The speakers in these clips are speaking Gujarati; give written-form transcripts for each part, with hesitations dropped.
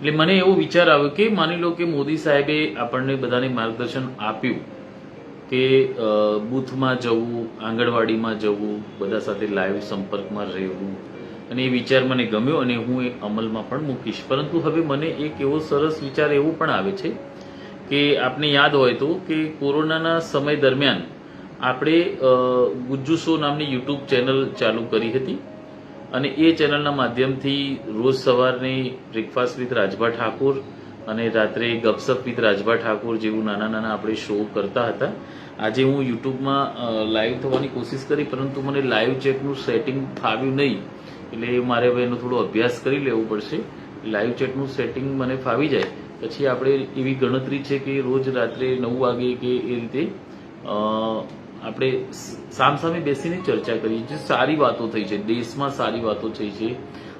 એટલે મને એવો વિચાર આવ્યો કે માની લો કે મોદી સાહેબે આપણને બધાને માર્ગદર્શન આપ્યું કે બૂથમાં જવું, આંગણવાડીમાં જવું, બધા સાથે લાઈવ સંપર્કમાં રહેવું, અને એ વિચાર મને ગમ્યો અને હું એ અમલમાં પણ મૂકીશ. પરંતુ હવે મને એક એવો સરસ વિચાર એવું પણ આવે છે કે આપને યાદ હોય તો કે કોરોનાના સમય દરમિયાન આપણે ગુજ્જુ શો નામની યુટ્યુબ ચેનલ ચાલુ કરી હતી અને એ ચેનલના માધ્યમથી રોજ સવારની બ્રેકફાસ્ટ વિથ રાજભા ઠાકોર અને રાત્રે ગપસપ વિથ રાજભા ઠાકોર જેવું નાના નાના આપણે શો કરતા હતા. આજે હું યુટ્યુબમાં લાઈવ થવાની કોશિશ કરી, પરંતુ મને લાઈવ ચેટનું સેટિંગ ફાવ્યું નહીં, એટલે મારે હવે એનો થોડો અભ્યાસ કરી લેવો પડશે. લાઈવ ચેટનું સેટિંગ મને ફાવી જાય પછી આપણે એવી ગણતરી છે કે રોજ રાત્રે 9 વાગે કે એ રીતે આપણે સામસામે બેસીને ચર્ચા કરીએ. જે સારી વાતો થઈ છે, દેશમાં સારી વાતો થઈ છે,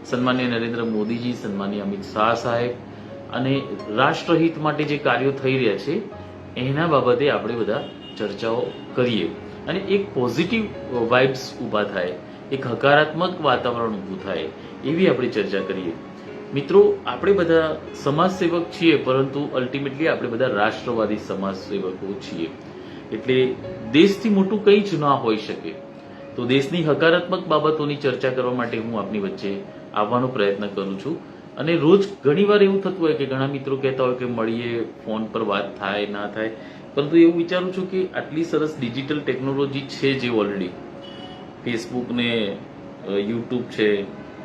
સન્માનીય નરેન્દ્ર મોદીજી, સન્માનીય અમિત શાહ સાહેબ અને રાષ્ટ્રહિત માટે જે કાર્યો થઈ રહ્યા છે એના બાબતે આપણે બધા ચર્ચાઓ કરીએ અને એક પોઝિટિવ વાઇબ્સ ઊભા થાય, એક હકારાત્મક વાતાવરણ ઊભું થાય એવી આપણે ચર્ચા કરીએ. મિત્રો, આપણે બધા સમાજ સેવક છીએ, પરંતુ અલ્ટિમેટલી આપણે બધા રાષ્ટ્રવાદી સમાજ સેવકો છીએ. એટલે દેશથી મોટું કંઈ જ ના હોઈ શકે. તો દેશની હકારાત્મક બાબતોની ચર્ચા કરવા માટે હું આપની વચ્ચે આવવાનો પ્રયત્ન કરું છું. અને રોજ ઘણીવાર એવું થતું હોય કે ઘણા મિત્રો કહેતા હોય કે મળીએ, ફોન પર વાત થાય ના થાય, પરંતુ એવું વિચારું છું કે આટલી સરસ ડિજિટલ ટેકનોલોજી છે જે ઓલરેડી ફેસબુક ને યુટ્યુબ છે,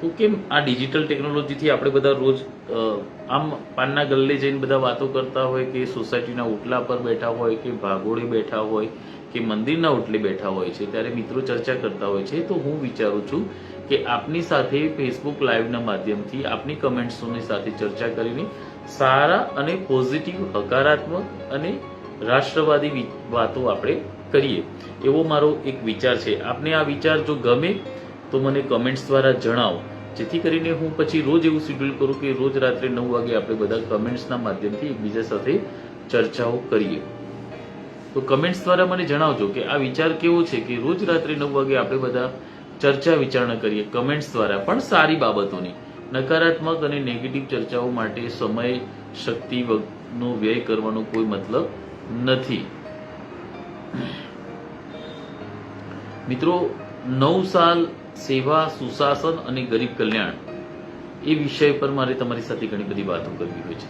તો કેમ આ ડિજિટલ ટેકનોલોજીથી આપણે બધા રોજ આમ પાનના ગલ્લે જઈને બધા વાતો કરતા હોય કે સોસાયટીના ઓટલા પર બેઠા હોય કે ભાગોળે બેઠા હોય કે મંદિરના ઓટલે બેઠા હોય છે, ત્યારે મિત્રો ચર્ચા કરતા હોય છે. તો હું વિચારું છું કે આપની સાથે ફેસબુક લાઈવના માધ્યમથી આપની કમેન્ટ્સોની સાથે ચર્ચા કરીને સારા અને પોઝિટિવ, હકારાત્મક અને રાષ્ટ્રવાદી વાતો આપણે કરીએ, એવો મારો એક વિચાર છે. આપને આ વિચાર જો ગમે તો મને કમેન્ટ્સ દ્વારા જણાવો, જેથી કરીને હું પછી રોજ એવું શેડ્યુલ કરું કે રોજ રાત્રે 9 વાગે આપણે બધા કમેન્ટ્સના માધ્યમથી એકબીજા સાથે ચર્ચાઓ કરીએ. તો કમેન્ટ્સ દ્વારા મને જણાવજો કે આ વિચાર કેવો છે કે રોજ રાત્રે 9 વાગે આપણે બધા ચર્ચા વિચારણા કરીએ, કમેન્ટ્સ દ્વારા પણ સારી બાબતોની. નકારાત્મક અને નેગેટિવ ચર્ચાઓ માટે સમય, શક્તિનો વ્યય કરવાનો કોઈ મતલબ નથી. મિત્રો, 9 સાલ સેવા, સુશાસન અને ગરીબ કલ્યાણ એ વિષય પર મારે તમારી સાથે ઘણી બધી વાતો કરવી હોય છે.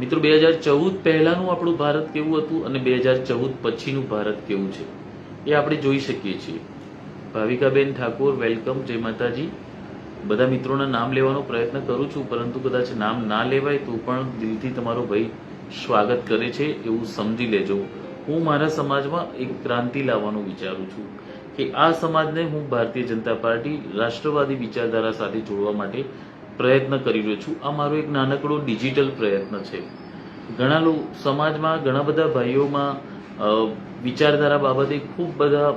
મિત્રો, 2014 પહેલાનું આપણું ભારત કેવું હતું અને 2014 પછીનું ભારત કેવું છે એ આપણે જોઈ શકીએ છીએ. ભાવિકાબેન ઠાકોર, વેલકમ, જય માતાજી. બધા મિત્રોના નામ લેવાનો પ્રયત્ન કરું છું, પરંતુ કદાચ નામ ના લેવાય તો પણ દિલથી તમારો ભાઈ સ્વાગત કરે છે એવું સમજી લેજો. હું મારા સમાજમાં એક ક્રાંતિ લાવવાનું વિચારું છું કે આ સમાજને હું ભારતીય જનતા પાર્ટી રાષ્ટ્રવાદી વિચારધારા સાથે જોડવા માટે પ્રયત્ન કરી રહ્યો છું. આ મારો એક નાનકડો ડિજિટલ પ્રયત્ન છે. ઘણા લોકો સમાજમાં, ઘણા બધા ભાઈઓમાં વિચારધારા બાબતે ખૂબ બધા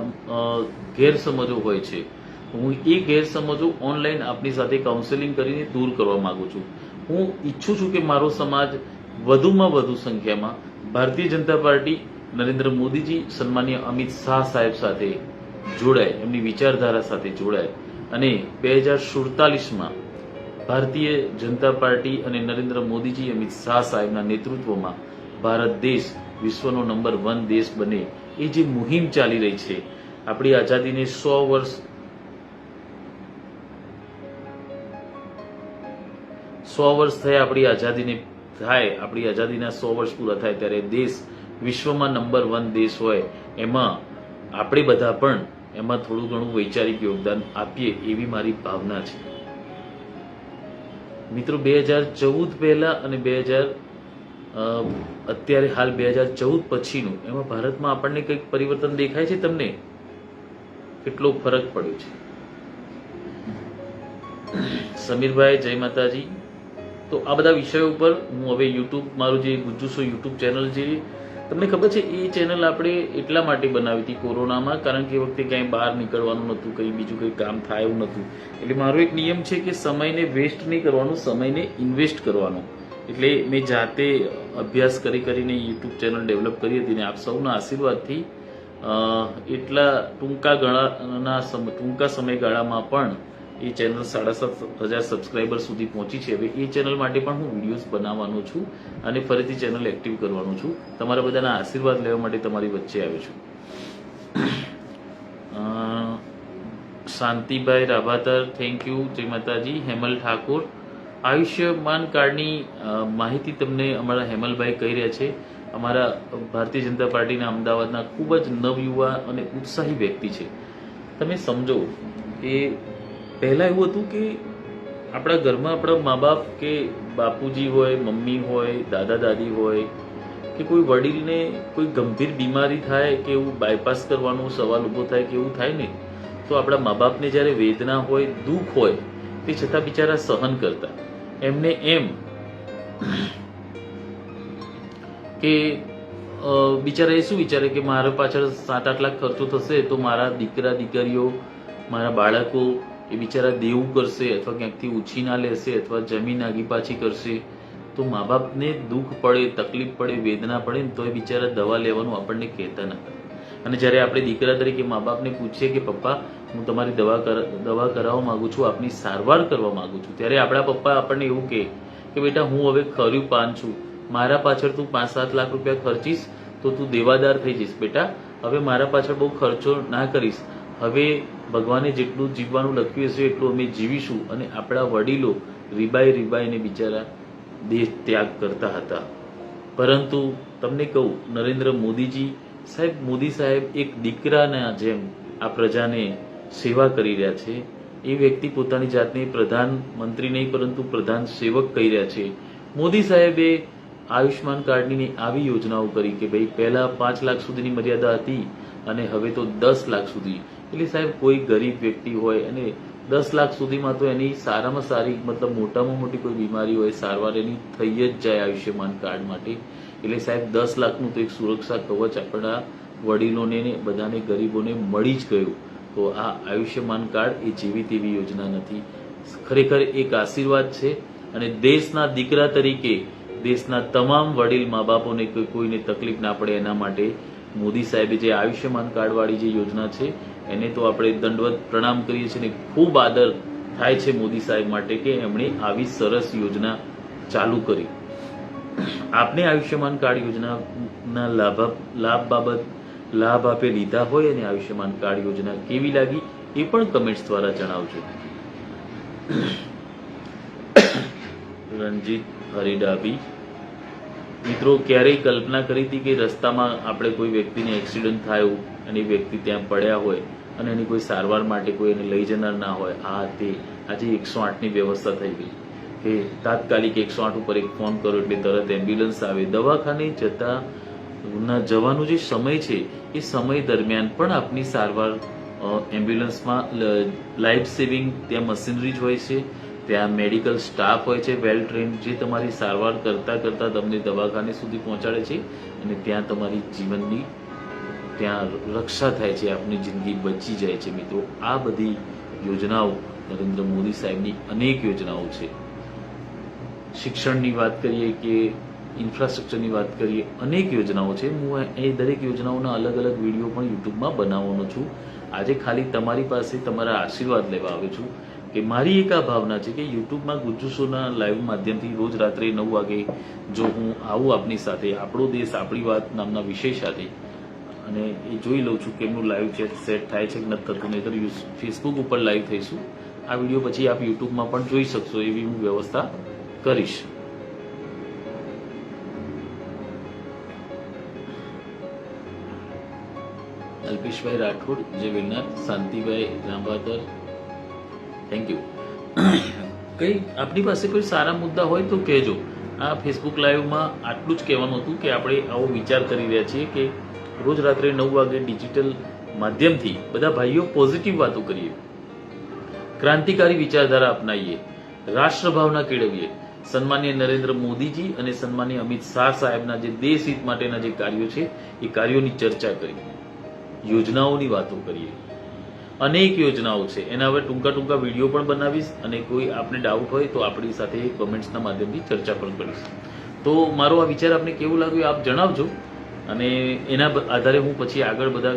ગેરસમજો હોય છે. હું એ ગેરસમજો ઓનલાઈન આપની સાથે કાઉન્સેલિંગ કરીને દૂર કરવા માંગુ છું. હું ઈચ્છું છું કે મારો સમાજ વધુમાં વધુ સંખ્યામાં ભારતીય જનતા પાર્ટી, નરેન્દ્ર મોદીજી, સન્માનીય અમિત શાહ સાહેબ સાથે જોડાય, એમની વિચારધારા સાથે જોડાય અને 2047માં ભારતીય જનતા પાર્ટી અને નરેન્દ્ર મોદીજી, અમિત શાહ સાહેબના નેતૃત્વમાં ભારત દેશ વિશ્વનો નંબર 1 દેશ બને. એ જે મુહિમ ચાલી રહી છે, આપણી આઝાદીને 100 વર્ષ થયા, આપણી આઝાદીને થાય, આપણી આઝાદીના 100 વર્ષ પૂરા થાય ત્યારે દેશ વિશ્વમાં નંબર 1 દેશ હોય, એમાં આપણે બધા પણ એમાં થોડું ઘણું વૈચારિક યોગદાન આપીએ એવી મારી ભાવના છે. મિત્રો, 2014 પહેલા અને અત્યારે હાલ 2014 પછીનું, એમાં ભારતમાં આપણને કંઈક પરિવર્તન દેખાય છે? તમને કેટલો ફરક પડ્યો છે? સમીરભાઈ, જય માતાજી. તો આ બધા વિષયો ઉપર હું હવે યુટ્યુબ, મારું જે ગુજ્જુ શો યુટ્યુબ ચેનલ છે, તમને ખબર છે એ ચેનલ આપણે એટલા માટે બનાવી હતી કોરોનામાં, કારણ કે એ વખતે ક્યાંય બહાર નીકળવાનું નહોતું, કંઈ બીજું કંઈ કામ થાય એવું નહોતું. એટલે મારો એક નિયમ છે કે સમયને વેસ્ટ નહીં કરવાનો, સમયને ઇન્વેસ્ટ કરવાનો. એટલે મેં જાતે અભ્યાસ કરીને યુટ્યુબ ચેનલ ડેવલપ કરી હતી ને આપ સૌના આશીર્વાદથી એટલા ટૂંકા સમયગાળામાં પણ એ ચેનલ 7,500 સબસ્ક્રાઈબર સુધી પહોંચી છે. હવે એ ચેનલ માટે પણ હું વિડીયોઝ બનાવવાનો છું અને ફરીથી ચેનલ એક્ટિવ કરવાનો છું. તમારા બધાના આશીર્વાદ લેવા માટે તમારી વચ્ચે આવ્યો છું. શાંતિભાઈ રાભાતર, થેન્ક યુ, જય માતાજી. હેમલ ઠાકોર, આયુષ્યમાન કાર્ડની માહિતી તમને અમારા હેમલભાઈ કહી રહ્યા છે. અમારા ભારતીય જનતા પાર્ટીના અમદાવાદના ખૂબ જ નવયુવા અને ઉત્સાહી વ્યક્તિ છે. તમે સમજો કે પહેલાં એવું હતું કે આપણા ઘરમાં આપણા મા બાપ કે બાપુજી હોય, મમ્મી હોય, દાદા દાદી હોય કે કોઈ વડીલને કોઈ ગંભીર બીમારી થાય કે એવું બાયપાસ કરવાનો સવાલ ઊભો થાય કે એવું થાય ને, તો આપણા મા બાપને જ્યારે વેદના હોય, દુઃખ હોય, તે છતાં બિચારા સહન કરતા. એમને એમ કે બિચારા એ શું વિચારે કે મારા પાછળ 7-8 લાખ ખર્ચો થશે તો મારા દીકરા દીકરીઓ, મારા બાળકો એ બિચારા દેવું કરશે અથવા ક્યાંકથી ઉછીના લેશે અથવા જમીન આગી પાછી કરશે. તો મા બાપને દુઃખ પડે, તકલીફ પડે, વેદના પડે ને તો એ બિચારા દવા લેવાનું આપણને કહેતા નથી. અને જ્યારે આપણે દીકરા તરીકે મા બાપને પૂછીએ કે પપ્પા હું તમારી દવા કરાવવા માંગુ છું, આપની સારવાર કરવા માંગુ છું, ત્યારે આપણા પપ્પા આપણને એવું કહે કે બેટા હું હવે ખર્યું પાન છું, મારા પાછળ તું 5-7 લાખ રૂપિયા ખર્ચીશ તો તું દેવાદાર થઈ જઈશ. બેટા હવે મારા પાછળ બહુ ખર્ચો ના કરીશ, હવે ભગવાને જેટલું જીવવાનું લખ્યું હશે એટલું અમે જીવીશું. અને આપણા વડીલો રીબાઈને બિચારા દેશ ત્યાગ કરતા હતા. પરંતુ તમને કહું, નરેન્દ્ર મોદી સાહેબ એક દીકરાના જેમ આ પ્રજાને સેવા કરી રહ્યા છે. એ વ્યક્તિ પોતાની જાતને પ્રધાનમંત્રી નહીં પરંતુ પ્રધાન સેવક કહી રહ્યા છે. મોદી સાહેબે આયુષ્માન કાર્ડની આવી યોજનાઓ કરી કે ભાઈ પહેલા 5 લાખ સુધીની મર્યાદા હતી અને હવે તો 10 લાખ સુધી. એટલે સાહેબ કોઈ ગરીબ વ્યક્તિ હોય અને 10 લાખ સુધીમાં તો એની સારામાં સારી મતલબ મોટામાં મોટી કોઈ બીમારી હોય સારવાર એની થઈ જ જાય આયુષ્યમાન કાર્ડ માટે. એટલે સાહેબ 10 લાખનું તો એક સુરક્ષા કવચ આપણા વડીલોને બધાને ગરીબોને મળી જ ગયું. તો આ આયુષ્યમાન કાર્ડ એ જેવી તેવી યોજના નથી, ખરેખર એક આશીર્વાદ છે. અને દેશના દીકરા તરીકે દેશના તમામ વડીલ મા બાપોને કોઈને તકલીફ ના પડે એના માટે મોદી સાહેબે જે આયુષ્યમાન કાર્ડ વાળી જે યોજના છે એને તો આપણે દંડવત પ્રણામ કરીએ છીએ ને ખૂબ આદર થાય છે મોદી સાહેબ માટે કે એમણે આવી સરસ યોજના ચાલુ કરી. આપને આયુષ્યમાન કાર્ડ યોજનાના લાભ આપે લીધા હોય અને આયુષ્યમાન કાર્ડ યોજના કેવી લાગી એ પણ કમેન્ટ્સ દ્વારા જણાવજો. રણજીત હરિડાભી, મિત્રો ક્યારેય કલ્પના કરી હતી કે રસ્તામાં આપણે કોઈ વ્યક્તિને એક્સિડન્ટ થયું અને એ વ્યક્તિ ત્યાં પડ્યા હોય અને એની કોઈ સારવાર માટે કોઈ એને લઈ જનાર ના હોય. તે આજે 108ની વ્યવસ્થા થઈ ગઈ કે તાત્કાલિક 108 ઉપર એક ફોન કરો એટલે તરત એમ્બ્યુલન્સ આવે. દવાખાને જવાનો જે સમય છે એ સમય દરમિયાન પણ આપની સારવાર એમ્બ્યુલન્સમાં લાઈફ સેવિંગ ત્યાં મશીનરી જ હોય છે, ત્યાં મેડિકલ સ્ટાફ હોય છે વેલ ટ્રેન્ડ, જે તમારી સારવાર કરતા તમને દવાખાને સુધી પહોંચાડે છે અને ત્યાં તમારી જીવનની ત્યાં રક્ષા થાય છે, આપની જિંદગી બચી જાય છે. મિત્રો આ બધી યોજનાઓ નરેન્દ્ર મોદી સાહેબની અનેક યોજનાઓ છે. શિક્ષણની વાત કરીએ કે ઇન્ફ્રાસ્ટ્રક્ચરની વાત કરીએ, અનેક યોજનાઓ છે. હું એ દરેક યોજનાઓના અલગ અલગ વિડીયો પણ યુટ્યુબમાં બનાવવાનો છું. આજે ખાલી તમારી પાસે તમારા આશીર્વાદ લેવા આવ્યો છું કે મારી એક આ ભાવના છે કે યુટ્યુબમાં ગુજ્જુ શોના લાઈવ માધ્યમથી રોજ રાત્રે 9 વાગે જો હું આવું આપની સાથે આપણો દેશ આપણી વાત નામના વિષય સાથે અને એ જોઈ લઉં છું કે એમનું લાઈવ ચેટ સેટ થાય છે કે નથી થતું, નહીંતર ફેસબુક ઉપર લાઈવ થઈશું. આ વિડીયો પછી આપ યુટ્યુબમાં પણ જોઈ શકશો એવી હું વ્યવસ્થા કરીશ. અલ્પેશભાઈ રાઠોડ, જય વેલનાથ. Shantibhai Rambhatar, thank you. કઈ આપની પાસે કોઈ સારા મુદ્દા હોય તો કહેજો. આ ફેસબુક લાઈવમાં આટલું જ કહેવાનું હતું કે આપણે આવો વિચાર કરી રહ્યા છીએ કે રોજ રાત્રે 9 વાગે ડિજિટલ માધ્યમથી બધા ભાઈઓ પોઝિટિવ વાતો કરીએ, ક્રાંતિકારી વિચારધારા અપનાવીએ, રાષ્ટ્રભાવના કેળવીએ. સન્માનીય નરેન્દ્ર મોદીજી અને સન્માનીય અમિત શાહ સાહેબના જે દેશ હિત માટેના જે કાર્યો છે એ કાર્યોની ચર્ચા કરીએ, યોજનાઓની વાતો કરીએ. અનેક યોજનાઓ છે, એના હવે ટૂંકા વિડીયો પણ બનાવીશ અને કોઈ આપને ડાઉટ હોય તો આપણી સાથે કમેન્ટ્સના માધ્યમથી ચર્ચા પણ કરીશ. તો મારો આ વિચાર આપને કેવું લાગ્યું આપ જણાવજો અને એના આધારે હું પછી આગળ બધા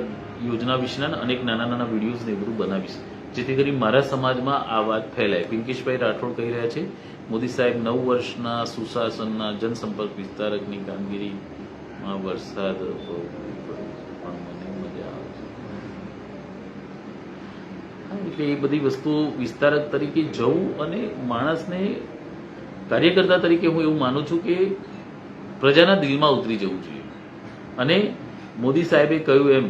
યોજના વિશેના અનેક નાના વિડીયોઝ ને બધું બનાવીશ. જેથી કરી મારા સમાજમાં આ વાત ફેલાય. પિંકેશભાઈ રાઠોડ કહી રહ્યા છે, મોદી સાહેબ 9 વર્ષના સુશાસનના જનસંપર્ક વિસ્તારકની કામગીરીમાં વરસાદ પણ મને મજા આવે છે. એટલે એ બધી વસ્તુ વિસ્તારક તરીકે જવું અને માણસને કાર્યકર્તા તરીકે હું એવું માનું છું કે પ્રજાના દિલમાં ઉતરી જવું જોઈએ. અને મોદી સાહેબે કહ્યું એમ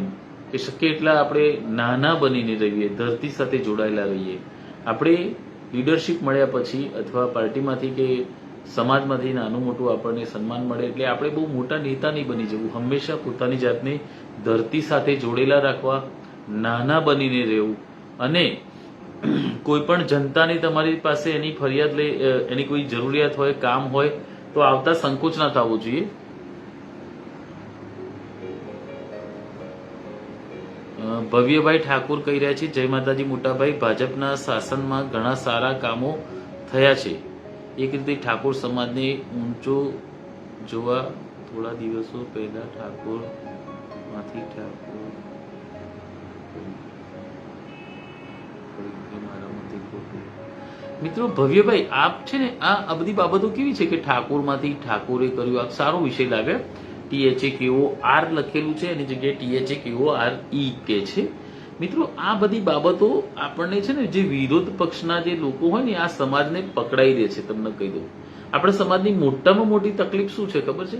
કે શક્ય એટલા આપણે નાના બનીને રહીએ, ધરતી સાથે જોડાયેલા રહીએ. આપણે લીડરશીપ મળ્યા પછી અથવા પાર્ટીમાંથી કે સમાજમાંથી નાનું મોટું આપણને સન્માન મળે એટલે આપણે બહુ મોટા નેતા નહીં બની જવું. હંમેશા પોતાની જાતને ધરતી સાથે જોડેલા રાખવા, નાના બનીને રહેવું અને કોઈ પણ જનતાની તમારી પાસે એની ફરિયાદ લઈ, એની કોઈ જરૂરિયાત હોય, કામ હોય તો આવતા સંકોચ ના થવો જોઈએ. ભવ્યભાઈ ઠાકોર કહી રહ્યા છે, જય માતાજી મોટાભાઈ, ભાજપના શાસનમાં ઘણા સારા કામો થયા છે. એક રીતે ઠાકોર સમાજને ઊંચો જોવા થોડા દિવસો પહેલા ઠાકોરમાંથી મિત્રો ભવ્યભાઈ આપ છે ને આ બધી બાબતો કેવી છે કે ઠાકોરમાંથી ઠાકોરે કર્યું, આ સારો વિષય લાગે. THAKOR લખેલું છે એની જગ્યાએ THAKORE કે છે. મિત્રો આ બધી બાબતો આપણને છે ને જે વિરોધ પક્ષના જે લોકો હોય ને આ સમાજને પકડાઈ દે છે. તમને કહી દઉં, આપણા સમાજની મોટામાં મોટી તકલીફ શું છે ખબર છે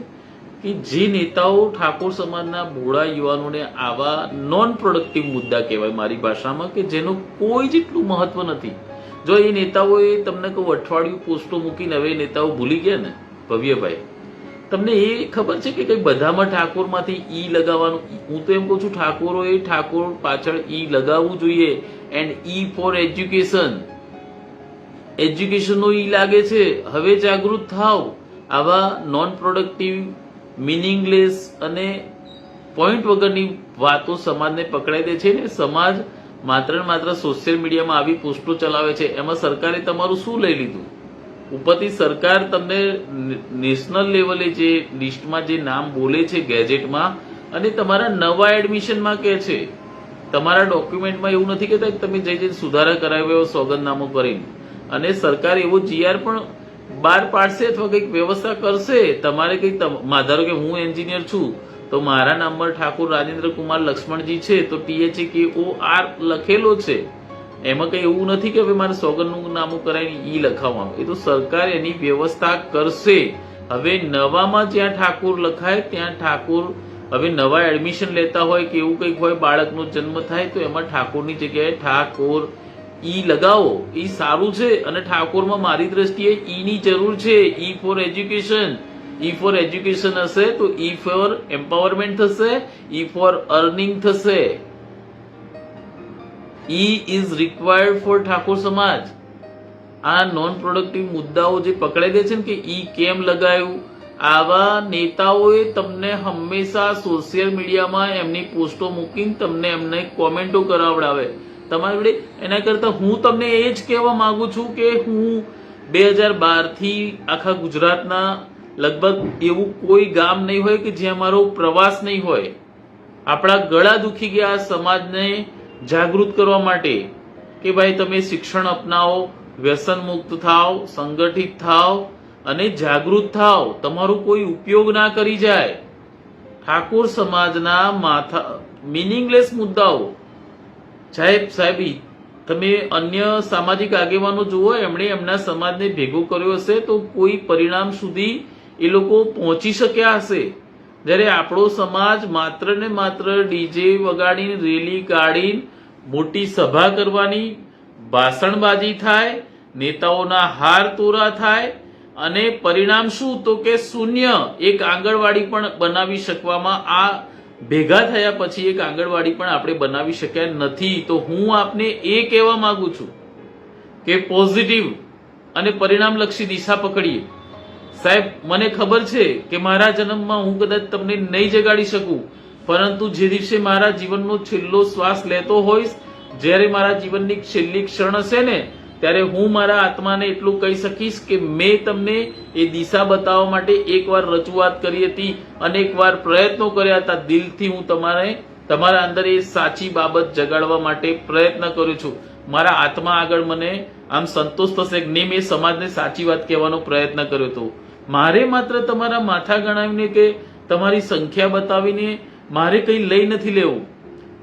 કે જે નેતાઓ ઠાકોર સમાજના ભોળા યુવાનોને આવા નોન પ્રોડક્ટિવ મુદ્દા કહેવાય મારી ભાષામાં, કે જેનું કોઈ જેટલું મહત્વ નથી. જો એ નેતાઓએ તમને કહું અઠવાડિયું પોસ્ટો મૂકીને હવે નેતાઓ ભૂલી ગયા ને ભવ્યભાઈ, તમને એ ખબર છે કે કઈ બધામાં ઠાકોરમાંથી ઈ લગાવવાનું. હું તો એમ કહું છું ઠાકોરોએ ઠાકોર પાછળ ઈ લગાવવું જોઈએ. એન્ડ ઈ ફોર એજ્યુકેશન, એજ્યુકેશનનો ઈ લાગે છે. હવે જાગૃત થાવ. આવા નોન પ્રોડક્ટિવ, મિનિંગલેસ અને પોઈન્ટ વગરની વાતો સમાજને પકડાઈ દે છે ને સમાજ માત્ર ને માત્ર સોશિયલ મીડિયામાં આવી પોસ્ટો ચલાવે છે. એમાં સરકારે તમારું શું લઈ લીધું? ઉપરથી સરકાર તમને નેશનલ લેવલે જે લિસ્ટમાં જે નામ બોલે છે ગેજેટમાં, અને તમારા નવા એડમિશનમાં કે છે. તમારા ડોક્યુમેન્ટમાં એવું નથી કહેતા કે તમે જઈને સુધારા કરાવ્યો સોગંદનામું કરીને. અને સરકાર એવો GR પણ બહાર પાડશે અથવા કંઈક વ્યવસ્થા કરશે. તમારે કંઈક ધારો કે હું એન્જિનિયર છું તો મારા નામ પર ઠાકોર રાજેન્દ્ર કુમાર લક્ષ્મણજી છે તો THAKOR લખેલો છે. એમાં કઈ એવું નથી કે હવે મારે સોગંદનું નામું કરાવીને ઈ લખાવવાનું. એ તો સરકાર એની વ્યવસ્થા કરશે. હવે નવામાં જ્યાં ઠાકોર લખાય ત્યાં ઠાકોર, હવે નવા એડમિશન લેતા હોય કે એવું કંઈક હોય, બાળકનો જન્મ થાય તો એમાં ઠાકોરની જગ્યાએ ઠાકોર ઈ લગાવો. ઈ સારું છે. અને ઠાકોરમાં મારી દ્રષ્ટિએ ઈ ની જરૂર છે. E for education. E for education હશે તો ઈ ફોર એમ્પાવરમેન્ટ થશે, ઈ ફોર અર્નિંગ થશે. E is required for Thakor સમાજ. આ નોન પ્રોડક્ટિવ મુદ્દાઓ જે પકડાઈ દે છે ને કે ઈ કેમ લગાવ્યું, આવા નેતાઓએ તમને હંમેશા સોશિયલ મીડિયામાં એમની પોસ્ટો મૂકીને તમને એમને કોમેન્ટો કરાવડાવે. તમારે એના કરતા હું તમને એ જ કહેવા માંગુ છું કે હું 2012 થી આખા ગુજરાતના લગભગ એવું કોઈ ગામ નહીં હોય કે જ્યાં મારો પ્રવાસ નહીં હોય. આપણા ગળા દુખી ગયા સમાજને જાગૃત કરવા માટે કે ભાઈ તમે શિક્ષણ અપનાવો, વ્યસન મુક્ત થાવ, સંગઠિત થાવ અને જાગૃત થાવ. તમારો કોઈ ઉપયોગ ના કરી જાય. ઠાકોર સમાજના મિનિંગલેસ મુદ્દાઓ, સાહેબી તમે અન્ય સામાજિક આગેવાનો જુઓ, એમણે એમના સમાજને ભેગો કર્યો હશે તો કોઈ પરિણામ સુધી એ લોકો પહોંચી શક્યા હશે. જ્યારે આપણો સમાજ માત્ર ને માત્ર ડીજે વગાડીને, રેલી કાઢીને, મોટી સભા કરવાની, ભાષણબાજી થાય, નેતાઓના હાર તોરા થાય અને પરિણામ શું તો કે શૂન્ય. એક આંગણવાડી પણ બનાવી શકવામાં આ ભેગા થયા પછી એક આંગણવાડી પણ આપણે બનાવી શક્યા નથી. તો હું આપને એ કહેવા માંગુ છું કે પોઝિટિવ અને પરિણામલક્ષી દિશા પકડીએ. સાહેબ મને ખબર છે કે મારા જન્મમાં હું કદાચ તમને નહીં જગાડી શકું, પરંતુ જે દિવસે મારા જીવનનો છેલ્લો શ્વાસ લેતો હોઈશ, જ્યારે મારા જીવનની છેલ્લી ક્ષણ હશે ને, ત્યારે હું મારા આત્માને એટલું કહી શકીશ કે મેં તમને એ દિશા બતાવવા માટે એકવાર રજૂઆત કરી હતી, અનેકવાર પ્રયત્નો કર્યા હતા. દિલથી હું તમારા અંદર એ સાચી બાબત જગાડવા માટે પ્રયત્ન કરું છું. મારા આત્મા આગળ મને આમ સંતોષ થશે કે મેં સમાજને સાચી વાત કહેવાનો પ્રયત્ન કર્યો હતો. મારે માત્ર તમારા માથા ગણાવીને કે તમારી સંખ્યા બતાવીને મારે કંઈ લઈ નથી લેવું.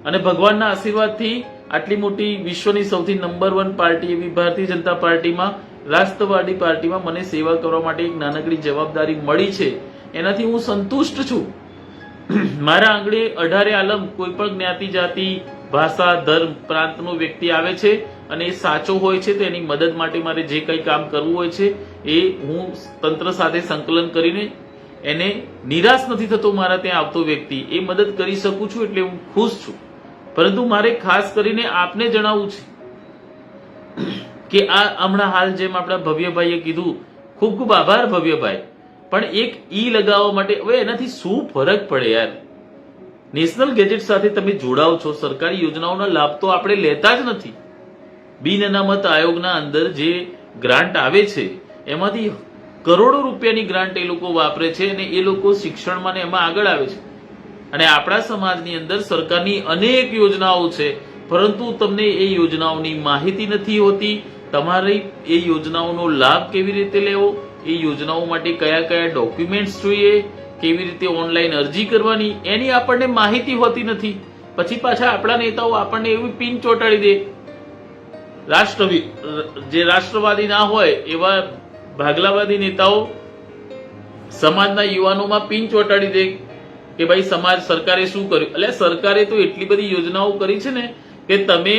અને ભગવાનના આશીર્વાદથી આટલી મોટી વિશ્વની સૌથી નંબર 1 પાર્ટી એવી ભારતીય જનતા પાર્ટીમાં, રાષ્ટ્રવાદી પાર્ટીમાં મને સેવા કરવા માટે એક નાનકડી જવાબદારી મળી છે. એનાથી હું સંતુષ્ટ છું. મારા આંગણે 18 આલમ કોઈ પણ જ્ઞાતિ, જાતિ, ભાષા, ધર્મ, પ્રાંતનો વ્યક્તિ આવે છે અને એ સાચો હોય છે તો એની મદદ માટે મારે જે કંઈ કામ કરવું હોય છે એ હું તંત્ર સાથે સંકલન કરીને એને નિરાશ નથી થતો. મારા ત્યાં આવતો વ્યક્તિ એ મદદ કરી શકું છું એટલે હું ખુશ છું. પરંતુ મારે ખાસ કરીને આપને જણાવવું છે કે આ હમણાં હાલ જેમ આપણા ભવ્યભાઈએ કીધું, ખૂબ ખૂબ આભાર ભવ્યભાઈ, પણ એક ઈ લગાવવા માટે હવે એનાથી શું ફરક પડે યાર? નેશનલ ગેજેટ સાથે તમે જોડાઓ છો, સરકારી યોજનાઓના લાભ તો આપણે લેતા જ નથી. બિન અનામત આયોગના અંદર જે ગ્રાન્ટ આવે છે એમાંથી કરોડો રૂપિયાની ગ્રાન્ટ એ લોકો વાપરે છે અને એ લોકો શિક્ષણમાં ને એમાં આગળ આવે છે. અને આપણા સમાજની અંદર સરકારની અનેક યોજનાઓ છે, પરંતુ તમને એ યોજનાઓની માહિતી નથી હોતી. તમારે એ યોજનાઓનો લાભ કેવી રીતે લેવો, એ યોજનાઓ માટે કયા કયા ડોક્યુમેન્ટ્સ જોઈએ, કેવી રીતે ઓનલાઈન અરજી કરવાની, એની આપણને માહિતી હોતી નથી. પછી પાછા આપણા નેતાઓ આપણને એવી પિન ચોંટાડી દે. જે રાષ્ટ્રવાદી ના હોય એવા ભાગલાવાદી નેતાઓ સમાજના યુવાનોમાં પિન ચોંટાડી દે કે ભાઈ સમાજ સરકારે શું કર્યું. એટલે સરકારે તો એટલી બધી યોજનાઓ કરી છે ને કે તમે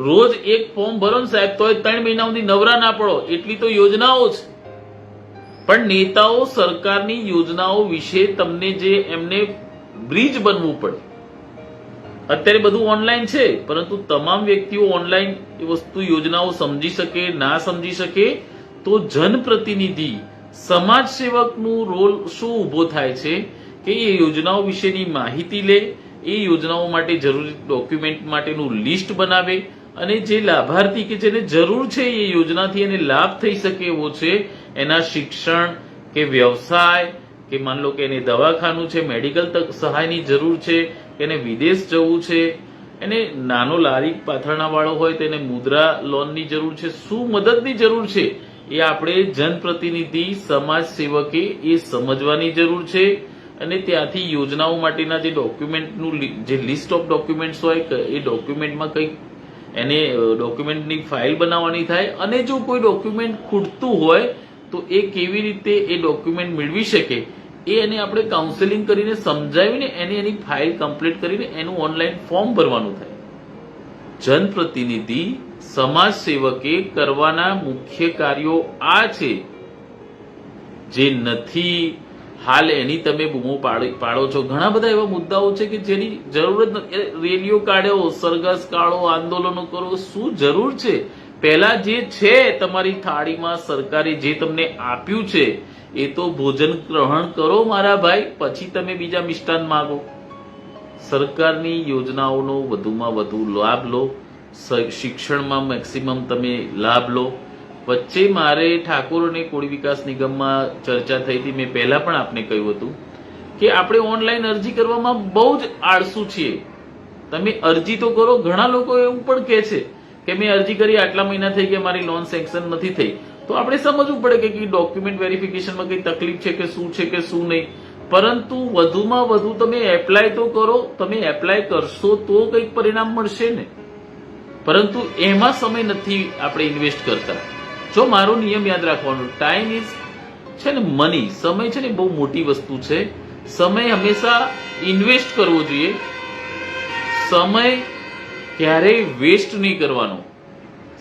રોજ એક ફોર્મ ભરો ને સાહેબ તો 3 મહિના સુધી નવરા ના પડો, એટલી તો યોજનાઓ છે. પણ નેતાઓ સરકારની યોજનાઓ વિશે તમને જે એમને બ્રિજ બનવું પડે. અત્યારે બધું ઓનલાઈન છે, પરંતુ તમામ વ્યક્તિઓ ઓનલાઈન એ વસ્તુ યોજનાઓ સમજી શકે ના સમજી શકે તો જનપ્રતિનિધિ, સમાજ સેવકનું રોલ શું ઉભો થાય છે કે એ યોજનાઓ વિશેની માહિતી લે, એ યોજનાઓ માટે જરૂરી ડોક્યુમેન્ટ માટેનું લિસ્ટ બનાવે અને જે લાભાર્થી કે જેને જરૂર છે એ યોજનાથી એને લાભ થઈ શકે એવો છે, એના શિક્ષણ કે વ્યવસાય કે માન લો કે એને દવાખાનું છે, મેડિકલ સહાયની જરૂર છે, કે એને વિદેશ જવું છે, એને નાનો લારી પાથરણા વાળો હોય તેને મુદ્રા લોનની જરૂર છે, શું મદદની જરૂર છે એ આપણે જનપ્રતિનિધિ, સમાજ સેવકે એ સમજવાની જરૂર છે. અને ત્યાંથી યોજનાઓ માટેના જે ડોક્યુમેન્ટનું જે લિસ્ટ ઓફ ડોક્યુમેન્ટ્સ હોય એ ડોક્યુમેન્ટમાં કંઈક એને ડોક્યુમેન્ટની ફાઇલ બનાવવાની થાય. અને જો કોઈ ડોક્યુમેન્ટ ખૂટતું હોય તો એ કેવી રીતે એ ડોક્યુમેન્ટ મેળવી શકે એ એને આપણે કાઉન્સેલિંગ કરીને સમજાવીને એની ફાઇલ કમ્પ્લીટ કરીને એનું ઓનલાઈન ફોર્મ ભરવાનું થાય. જનપ્રતિનિધિ, સમાજ સેવકે કરવાના મુખ્ય કાર્યો આ છે. જે નથી હાલ એની તમે બૂમો પાડો છો. ઘણા બધા એવા મુદ્દાઓ છે કે જેની જરૂર જ નથી. રેલીઓ કાઢ્યો, સરઘસ કાઢો, આંદોલનો કરો, શું જરૂર છે? પહેલા જે છે તમારી થાળીમાં સરકારે જે તમને આપ્યું છે એ તો ભોજન ગ્રહણ કરો મારા ભાઈ, પછી તમે બીજા મિષ્ટાન માંગો. સરકારની યોજનાઓનો વધુમાં વધુ લાભ લો. શિક્ષણમાં મેક્સિમમ તમે લાભ લો. વચ્ચે મારે ઠાકોર અને કોળી વિકાસ નિગમમાં ચર્ચા થઈ હતી. મેં પહેલા પણ આપને કહ્યું હતું કે આપણે ઓનલાઈન અરજી કરવામાં બહુ જ આળસુ છીએ. તમે અરજી તો કરો. ઘણા લોકો એવું પણ કહે છે કે મેં અરજી કરી, આટલા મહિના થઈ ગયા, મારી લોન સેન્કશન નથી થઈ. તો આપણે સમજવું પડે કે ડોક્યુમેન્ટ વેરિફિકેશનમાં કઈ તકલીફ છે કે શું નહીં. પરંતુ વધુમાં વધુ તમે એપ્લાય તો કરો. તમે એપ્લાય કરશો તો કંઈક પરિણામ મળશે ને. પરંતુ એમાં સમય નથી આપણે ઇન્વેસ્ટ કરતા. જો મારો નિયમ યાદ રાખવાનો, ટાઈમ ઇઝ છે ને મની, સમય છે ને બહુ મોટી વસ્તુ છે. સમય હંમેશા ઇન્વેસ્ટ કરવો જોઈએ. સમય ક્યારેય વેસ્ટ નહીં કરવાનો.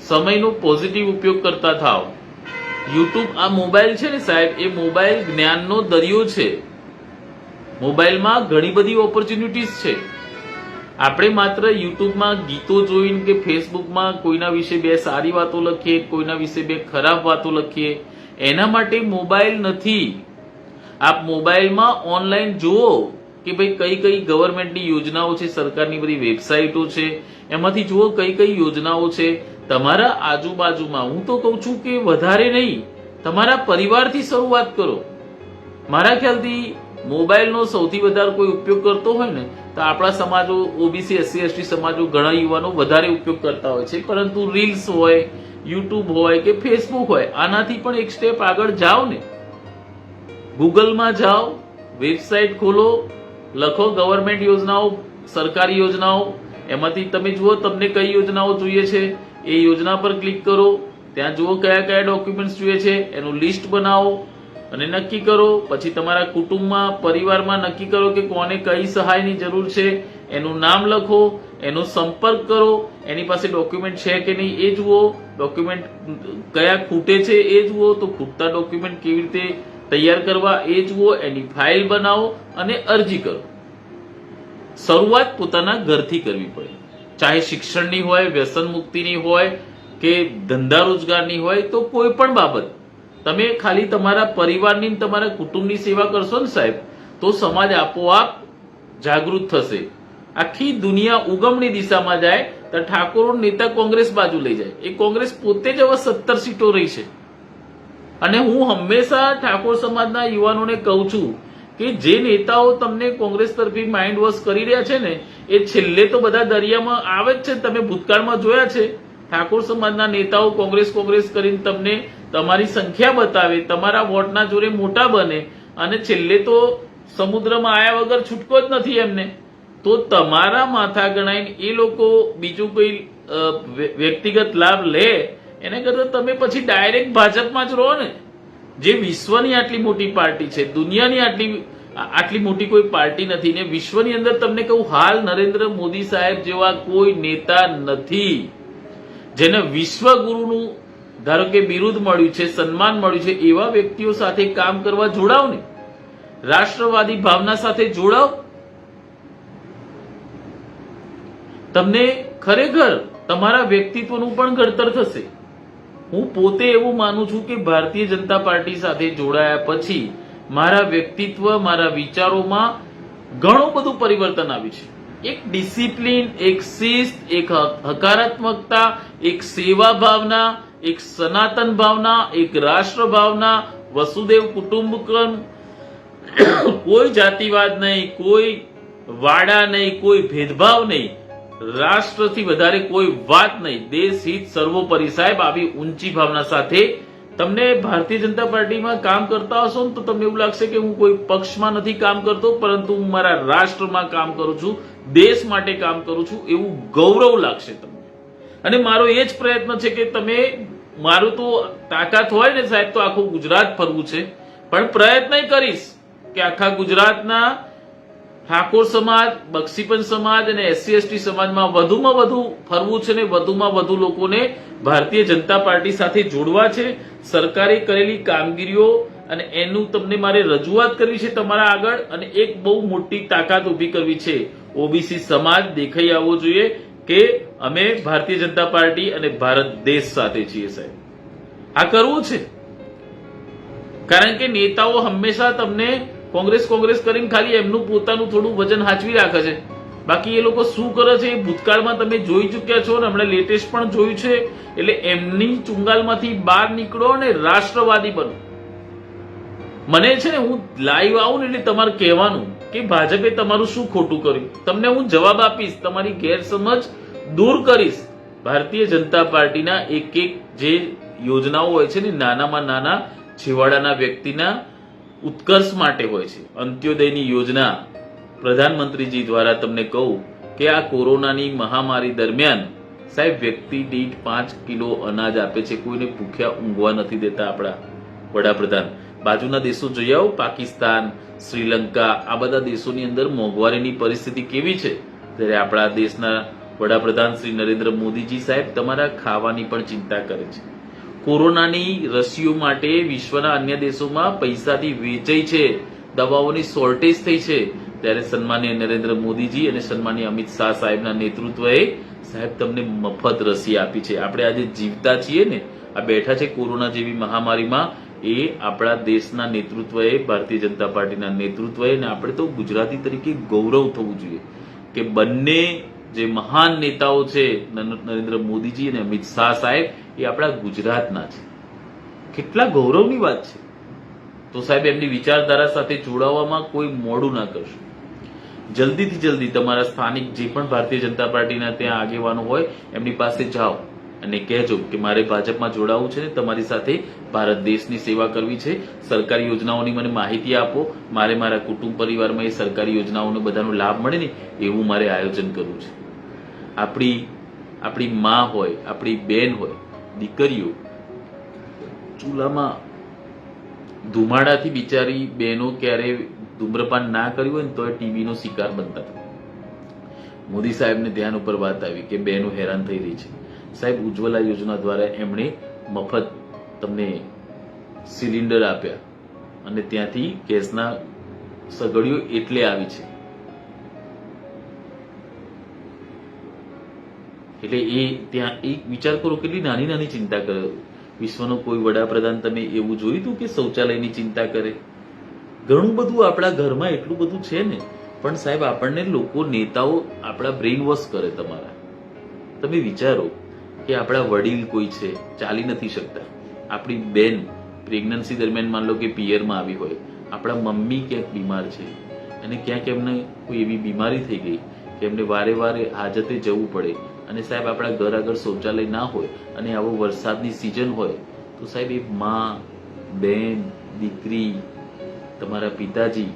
સમયનો પોઝિટિવ ઉપયોગ કરતા થાવ. યુટ્યુબ, આ મોબાઈલ છે ને સાહેબ, એ મોબાઈલ જ્ઞાનનો દરિયો છે. મોબાઈલમાં ઘણી બધી ઓપોર્ચ્યુનિટીઝ છે. આપણે માત્ર યુટ્યુબમાં ગીતો જોઈને કે ફેસબુકમાં કોઈના વિશે 2 સારી વાતો લખીએ, કોઈના વિશે 2 ખરાબ વાતો લખીએ, એના માટે મોબાઈલ નથી. આપ મોબાઈલમાં ઓનલાઈન જુઓ કે ભાઈ કઈ કઈ ગવર્મેન્ટની યોજનાઓ છે, સરકારની બધી વેબસાઇટો છે, એમાંથી જુઓ કઈ કઈ યોજનાઓ છે. તમારા આજુબાજુમાં, હું તો કહું છું કે વધારે નહીં, તમારા પરિવારથી શરૂઆત કરો. મારા ખ્યાલથી મોબાઈલનો સૌથી વધારે કોઈ ઉપયોગ કરતો હોય ને તો આપણા સમાજો ઓબીસી એસસી એસટી સમાજો ઘણા યુવાનો વધારે ઉપયોગ કરતા હોય છે, પરંતુ રીલ્સ હોય, યુટ્યુબ હોય કે ફેસબુક હોય, આનાથી પણ એક સ્ટેપ આગળ જાઓ ને. ગૂગલમાં જાઓ, વેબસાઇટ ખોલો, લખો ગવર્મેન્ટ યોજનાઓ, સરકારી યોજનાઓ, એમાંથી તમે જુઓ તમને કઈ યોજનાઓ જોઈએ છે, એ યોજના પર ક્લિક કરો. ત્યાં જુઓ કયા કયા ડોક્યુમેન્ટ્સ જોઈએ છે, એનું લિસ્ટ બનાવો અને નક્કી કરો. પછી તમારા કુટુંબમાં, પરિવારમાં નક્કી કરો કે કોને કઈ સહાયની જરૂર છે, એનું નામ લખો, એનો સંપર્ક કરો, એની પાસે ડોક્યુમેન્ટ છે કે નહીં એ જુઓ, ડોક્યુમેન્ટ કયા ખૂટે છે એ જુઓ, તો ખૂટતા ડોક્યુમેન્ટ કેવી રીતે તૈયાર કરવા એ જુઓ, એની ફાઇલ બનાવો અને અરજી કરો. શરૂઆત પોતાના ઘરથી કરવી પડે, ચાહે શિક્ષણની હોય, વ્યસન મુક્તિની હોય કે ધંધા રોજગારની હોય, તો કોઈ પણ બાબત તમે ખાલી તમારા પરિવારની તમારા કુટુંબની સેવા કરશો ને સાહેબ, તો સમાજ આપોઆપ જાગૃત થશે. આખી દુનિયા ઉગમની દિશામાં જાય તો ઠાકોર નેતા કોંગ્રેસ બાજુ લઈ જાય. એ કોંગ્રેસ પોતે જ હવે 17 સીટો રહી છે. અને હું હંમેશા ઠાકોર સમાજના યુવાનોને કહું છું કે જે નેતાઓ તમને કોંગ્રેસ તરફી માઇન્ડ વોશ કરી રહ્યા છે ને, એ છેલ્લે તો બધા દરિયામાં આવે જ છે. તમે ભૂતકાળમાં જોયા છે, ઠાકોર સમાજના નેતાઓ કોંગ્રેસ કરીને તમને તમારી સંખ્યા બતાવે, તમારા વોટના જોરે મોટા બને અને છેલ્લે તો સમુદ્રમાં આયા વગર છૂટકો જ નથી એમને. તો તમારા માથા ગણાઈને એ લોકો બીજું કોઈ વ્યક્તિગત લાભ લે એને કરતા તમે પછી ડાયરેક્ટ ભાજપમાં જ રહો ને, જે વિશ્વની આટલી મોટી પાર્ટી છે, દુનિયાની આટલી મોટી કોઈ પાર્ટી નથી ને. વિશ્વની અંદર તમને કહું, હાલ નરેન્દ્ર મોદી સાહેબ જેવા કોઈ નેતા નથી જેને વિશ્વગુરુનું ધારો કે બિરુદ મળ્યું છે, સન્માન મળ્યું છે. એવા વ્યક્તિઓ સાથે કામ કરવા જોડાવ ને, રાષ્ટ્રવાદી ભાવના સાથે જોડાવ. તમને ખરેખર તમારા વ્યક્તિત્વનું પણ ઘડતર થશે. હું પોતે એવું માનું છું કે ભારતીય જનતા પાર્ટી સાથે જોડાયા પછી મારા વ્યક્તિત્વ, મારા વિચારોમાં ઘણું બધું પરિવર્તન આવ્યું છે. એક ડિસિપ્લિન, એક શિસ્ત, એક હકારાત્મકતા, એક સેવા ભાવના, એક સનાતન ભાવના, એક રાષ્ટ્ર ભાવના, વસુદેવ કુટુંબકમ, કોઈ જાતિવાદ નહીં, કોઈ વાડા નહીં, કોઈ ભેદભાવ નહીં, રાષ્ટ્રથી વધારે કોઈ વાત નહીં, દેશ હિત સર્વોપરી. સાહેબ, આવી ઊંચી ભાવના સાથે તમને ભારતીય જનતા પાર્ટીમાં કામ કરતા હશો ને તો તમને એવું લાગશે કે હું કોઈ પક્ષમાં નથી કામ કરતો, પરંતુ હું મારા રાષ્ટ્રમાં કામ કરું છું, દેશ માટે કામ કરું છું, એવું ગૌરવ લાગશે તમને. અને મારો એ જ પ્રયત્ન છે કે તમે, મારું તો તાકાત હોય ને સાહેબ તો આખું ગુજરાત ફરવું છે, પણ પ્રયત્ન કરીશ કે આખા ગુજરાતના ઠાકોર સમાજ, બક્ષીપંચ સમાજ અને એસસી એસટી સમાજમાં વધુમાં વધુ ફરવું છે ને વધુમાં વધુ લોકોને ભારતીય જનતા પાર્ટી સાથે જોડવા છે. સરકારે કરેલી કામગીરીઓ અને એનું તમને મારે રજૂઆત કરવી છે તમારા આગળ, અને એક બહુ મોટી તાકાત ઉભી કરવી છે. ઓબીસી સમાજ દેખાઈ આવવો જોઈએ કે અમે ભારતીય જનતા પાર્ટી અને ભારત દેશ સાથે છીએ. સાહેબ, આ કરવું છે, કારણ કે નેતાઓ હંમેશા તમને કોંગ્રેસ કરીને ખાલી એમનું પોતાનું થોડું વજન હાચવી રાખે છે. બાકી એ લોકો શું કરે છે એ ભૂતકાળમાં તમે જોઈ ચુક્યા છો ને હમણાં લેટેસ્ટ પણ જોયું છે. એટલે એમની ચુંગાલમાંથી બહાર નીકળો અને રાષ્ટ્રવાદી બનો. મને છે ને, હું લાઈવ આવું ને એટલે તમારે કહેવાનું કે ભાજપે તમારું શું ખોટું કર્યું, તમને હું જવાબ આપીશ, તમારી ગેરસમજ દૂર કરીશ. ભારતીય જનતા પાર્ટીના એક જે યોજનાઓ હોય છે ને, નાનામાં નાના છેવાડાના વ્યક્તિના ઉત્કર્ષ માટે હોય છે. અંત્યોદયની યોજના પ્રધાનમંત્રીજી દ્વારા તમને કહું કે આ કોરોનાની મહામારી દરમિયાન સાહેબ વ્યક્તિ દીઠ 5 કિલો અનાજ આપે છે. કોઈને ભૂખ્યા ઊંઘવા નથી દેતા આપણા વડાપ્રધાન. બાજુના દેશો જોઈ આવો, પાકિસ્તાન, શ્રીલંકા, આ બધા દેશોની અંદર મોંઘવારીની પરિસ્થિતિ કેવી છે, ત્યારે આપણા દેશના વડાપ્રધાન શ્રી નરેન્દ્ર મોદીજી સાહેબ તમારા ખાવાની પણ ચિંતા કરે છે. કોરોનાની રસીઓ માટે વિશ્વના અન્ય દેશોમાં પૈસાથી વેચાઈ છે, દવાઓની શોર્ટેજ થઈ છે, ત્યારે સન્માનીય નરેન્દ્ર મોદીજી અને સન્માનીય અમિત શાહ સાહેબના નેતૃત્વએ સાહેબ તમને મફત રસી આપી છે. આપણે આજે જીવતા છીએ ને, આ બેઠા છે કોરોના જેવી મહામારીમાં, એ આપણા દેશના નેતૃત્વએ, ભારતીય જનતા પાર્ટીના નેતૃત્વએ, અને આપણે તો ગુજરાતી તરીકે ગૌરવ થવું જોઈએ કે બંને જે મહાન નેતાઓ છે નરેન્દ્ર મોદીજી અને અમિત શાહ સાહેબ, એ આપણા ગુજરાતના છે. કેટલા ગૌરવની વાત છે. તો સાહેબ એમની વિચારધારા સાથે જોડાવામાં કોઈ મોડું ના કરશો. જલ્દીથી જલ્દી તમારા સ્થાનિક જે પણ ભારતીય જનતા પાર્ટીના ત્યાં આગેવાનો હોય એમની પાસે જાઓ અને કહેજો કે મારે ભાજપમાં જોડાવું છે ને તમારી સાથે ભારત દેશની સેવા કરવી છે. સરકારી યોજનાઓની મને માહિતી આપો. મારે મારા કુટુંબ પરિવારમાં એ સરકારી યોજનાઓનો બધાનો લાભ મળે ને એવું મારે આયોજન કરવું છે. આપણી માં હોય, આપણી બેન હોય, દીકરીઓ ચૂલામાં ધુમાડાથી બિચારી બહેનો ક્યારે ધૂમ્રપાન ના કર્યું હોય ને તો ટીબીનો શિકાર બનતા હતા. મોદી સાહેબને ધ્યાન ઉપર વાત આવી કે બહેનો હેરાન થઈ રહી છે. સાહેબ ઉજ્જવલા યોજના દ્વારા એમણે મફત તમને સિલિન્ડર આપ્યા અને ત્યાંથી ગેસના સગડીઓ એટલે આવી છે. એટલે એ ત્યાં એક વિચાર કરો કેટલી નાની નાની ચિંતા કરે. વિશ્વનો કોઈ વડાપ્રધાન તમે એવું જોયું હતું કે શૌચાલયની ચિંતા કરે? ઘણું બધું આપણા ઘરમાં એટલું બધું છે ને, પણ સાહેબ આપણને લોકો નેતાઓ આપણા બ્રેઇન વોશ કરે. તમારા તમે વિચારો કે આપણા વડીલ કોઈ છે, ચાલી નથી શકતા. આપણી બેન પ્રેગ્નન્સી દરમિયાન માન લો કે પિયરમાં આવી હોય, આપણા મમ્મી ક્યાંક બીમાર છે અને ક્યાંક એમને કોઈ એવી બીમારી થઈ ગઈ કે એમને વારે વારે હાજતે જવું પડે અને સાહેબ આપણા ઘર આગળ શૌચાલય ના હોય અને આવો વરસાદની સિઝન હોય તો સાહેબ એ માં, બેન, દીકરી, તમારા પિતાજી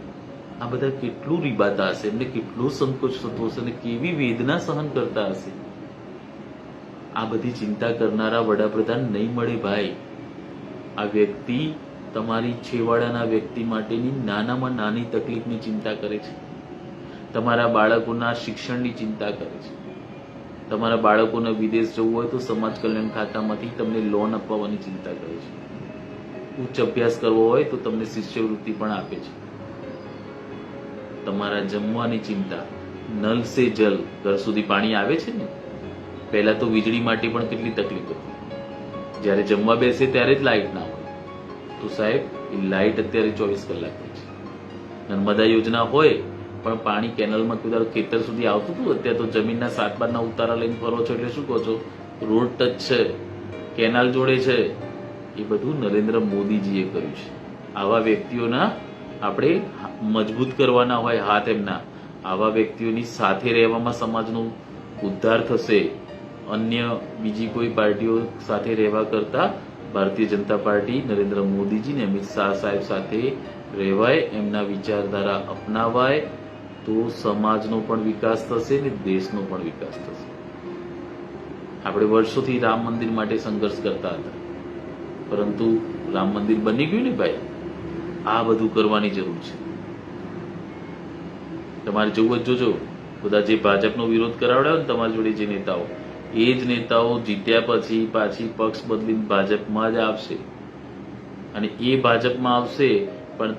આ બધા કેટલું રીબાતા હશે, એમને કેટલો સંકોચ થતો હશે અને કેવી વેદના સહન કરતા હશે. આ બધી ચિંતા કરનારા વડાપ્રધાન નહીં મળે ભાઈ. આ વ્યક્તિ તમારી છેવાડાના વ્યક્તિ માટેની નાનામાં નાની તકલીફની ચિંતા કરે છે. તમારા બાળકોના શિક્ષણની ચિંતા કરે છે. તમારા બાળકોને વિદેશ જવું હોય તો સમાજ કલ્યાણ ખાતામાંથી તમને લોન અપાવવાની ચિંતા કરે છે. ઉચ્ચ અભ્યાસ કરવો હોય તો તમને શિષ્યવૃત્તિ પણ આપે છે. તમારા જમવાની ચિંતા, નલ સે જલ, ઘર સુધી પાણી આવે છે ને. પહેલા તો વીજળી માટે પણ કેટલી તકલીફ હતી. જ્યારે જમવા બેસે ત્યારે જ લાઇટ ના હોય તો સાહેબ એ લાઇટ અત્યારે 24 કલાક હોય છે. નર્મદા યોજના હોય પણ પાણી કેનલમાં કોઈ ખેતર સુધી આવતું હતું. અત્યારે તો જમીનના 7 બારના ઉતારા લઈને ફરો છો એટલે શું કહો છો? રોડ ટચ છે, કેનાલ જોડે છે. એ બધું નરેન્દ્ર મોદીજીએ કર્યું છે. આવા વ્યક્તિઓના આપણે મજબૂત કરવાના હોય હાથ એમના. આવા વ્યક્તિઓની સાથે રહેવામાં સમાજનો ઉદ્ધાર થશે. અન્ય બીજી કોઈ પાર્ટીઓ સાથે રહેવા કરતા ભારતીય જનતા પાર્ટી, નરેન્દ્ર મોદીજી ને અમિત શાહ સાહેબ સાથે રહેવાય, એમના વિચારધારા અપનાવાય તો સમાજનો પણ વિકાસ થશે ને દેશનો પણ વિકાસ થશે. આપણે વર્ષોથી રામ મંદિર માટે સંઘર્ષ કરતા હતા, પરંતુ રામ મંદિર બની ગયું ને ભાઈ. આ બધું કરવાની જરૂર છે. તમારે જોવું જ જોજો, બધા જે ભાજપનો વિરોધ કરાવડાવે ને તમારી જોડે જે નેતાઓ, એ જ નેતાઓ જીત્યા પછી પાછી પક્ષ બદલીને ભાજપમાં જ આવશે અને એ ભાજપમાં આવશે પણ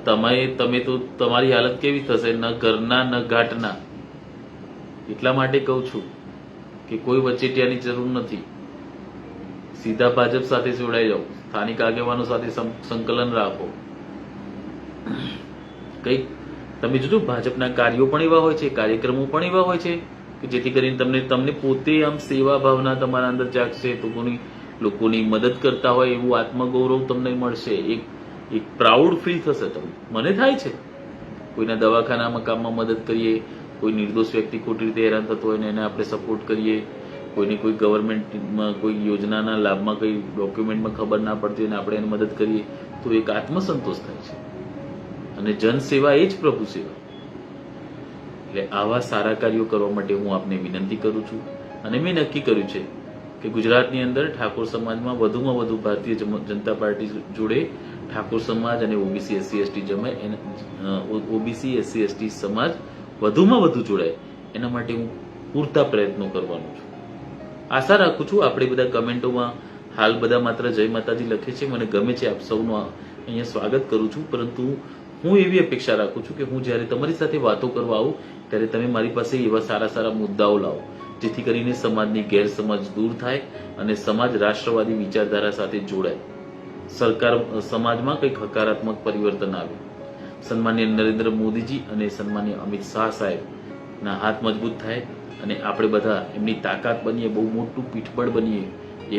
તમે તો તમારી હાલત કેવી થશે? ન ઘરના ન ઘાટના. એટલા માટે કહું છું કે કોઈ વચેટિયાની જરૂર નથી. સીધા ભાજપ સાથે જોડાઈ જાઓ. સ્થાનિક આગેવાનો સાથે સંકલન રાખો. કંઈક તમે જોજો, ભાજપના કાર્યો પણ એવા હોય છે, કાર્યક્રમો પણ એવા હોય છે કે જેથી કરીને તમને પોતે આમ સેવા ભાવના તમારા અંદર જાગશે. તો લોકોની મદદ કરતા હોય એવું આત્મગૌરવ તમને મળશે. એક પ્રાઉડ ફીલ થશે તમને. મને થાય છે, કોઈના દવાખાનામાં કામમાં મદદ કરીએ, કોઈ નિર્દોષ વ્યક્તિ ખોટી રીતે હેરાન થતો હોય ને એને આપણે સપોર્ટ કરીએ, કોઈને કોઈ ગવર્મેન્ટમાં કોઈ યોજનાના લાભમાં કોઈ ડોક્યુમેન્ટમાં ખબર ના પડતી હોય ને આપણે એને મદદ કરીએ તો એક આત્મસંતોષ થાય છે. અને જનસેવા એ જ પ્રભુ સેવા. એટલે આવા સારા કાર્યો કરવા માટે હું આપને વિનંતી કરું છું. અને મેં નક્કી કર્યું છે કે ગુજરાતની અંદર ઠાકોર સમાજમાં વધુમાં વધુ ભારતીય જનતા પાર્ટી જોડે ઠાકોર સમાજ અને ઓબીસી એસસી એસટી સમાજ વધુમાં વધુ જોડાય એના માટે હું પૂરતા પ્રયત્નો કરવાનો છું. આશા રાખું છું. આપણે બધા કમેન્ટોમાં હાલ બધા માત્ર જય માતાજી લખે છે, મને ગમે છે, આપ સૌનું અહીંયા સ્વાગત કરું છું. પરંતુ હું એવી અપેક્ષા રાખું છું કે હું જ્યારે તમારી સાથે વાતો કરવા આવું ત્યારે તમે મારી પાસે એવા સારા સારા મુદ્દાઓ લાવો જેથી કરીને સમાજની ગેરસમજ દૂર થાય અને સમાજ રાષ્ટ્રવાદી વિચારધારા સાથે જોડાય. સમાજમાં કંઈક હકારાત્મક પરિવર્તન આવે. સન્માનીય નરેન્દ્ર મોદીજી અને સન્માનીય અમિત શાહ સાહેબના હાથ મજબૂત થાય અને આપણે બધા એમની તાકાત બનીએ, બહુ મોટું પીઠબળ બનીએ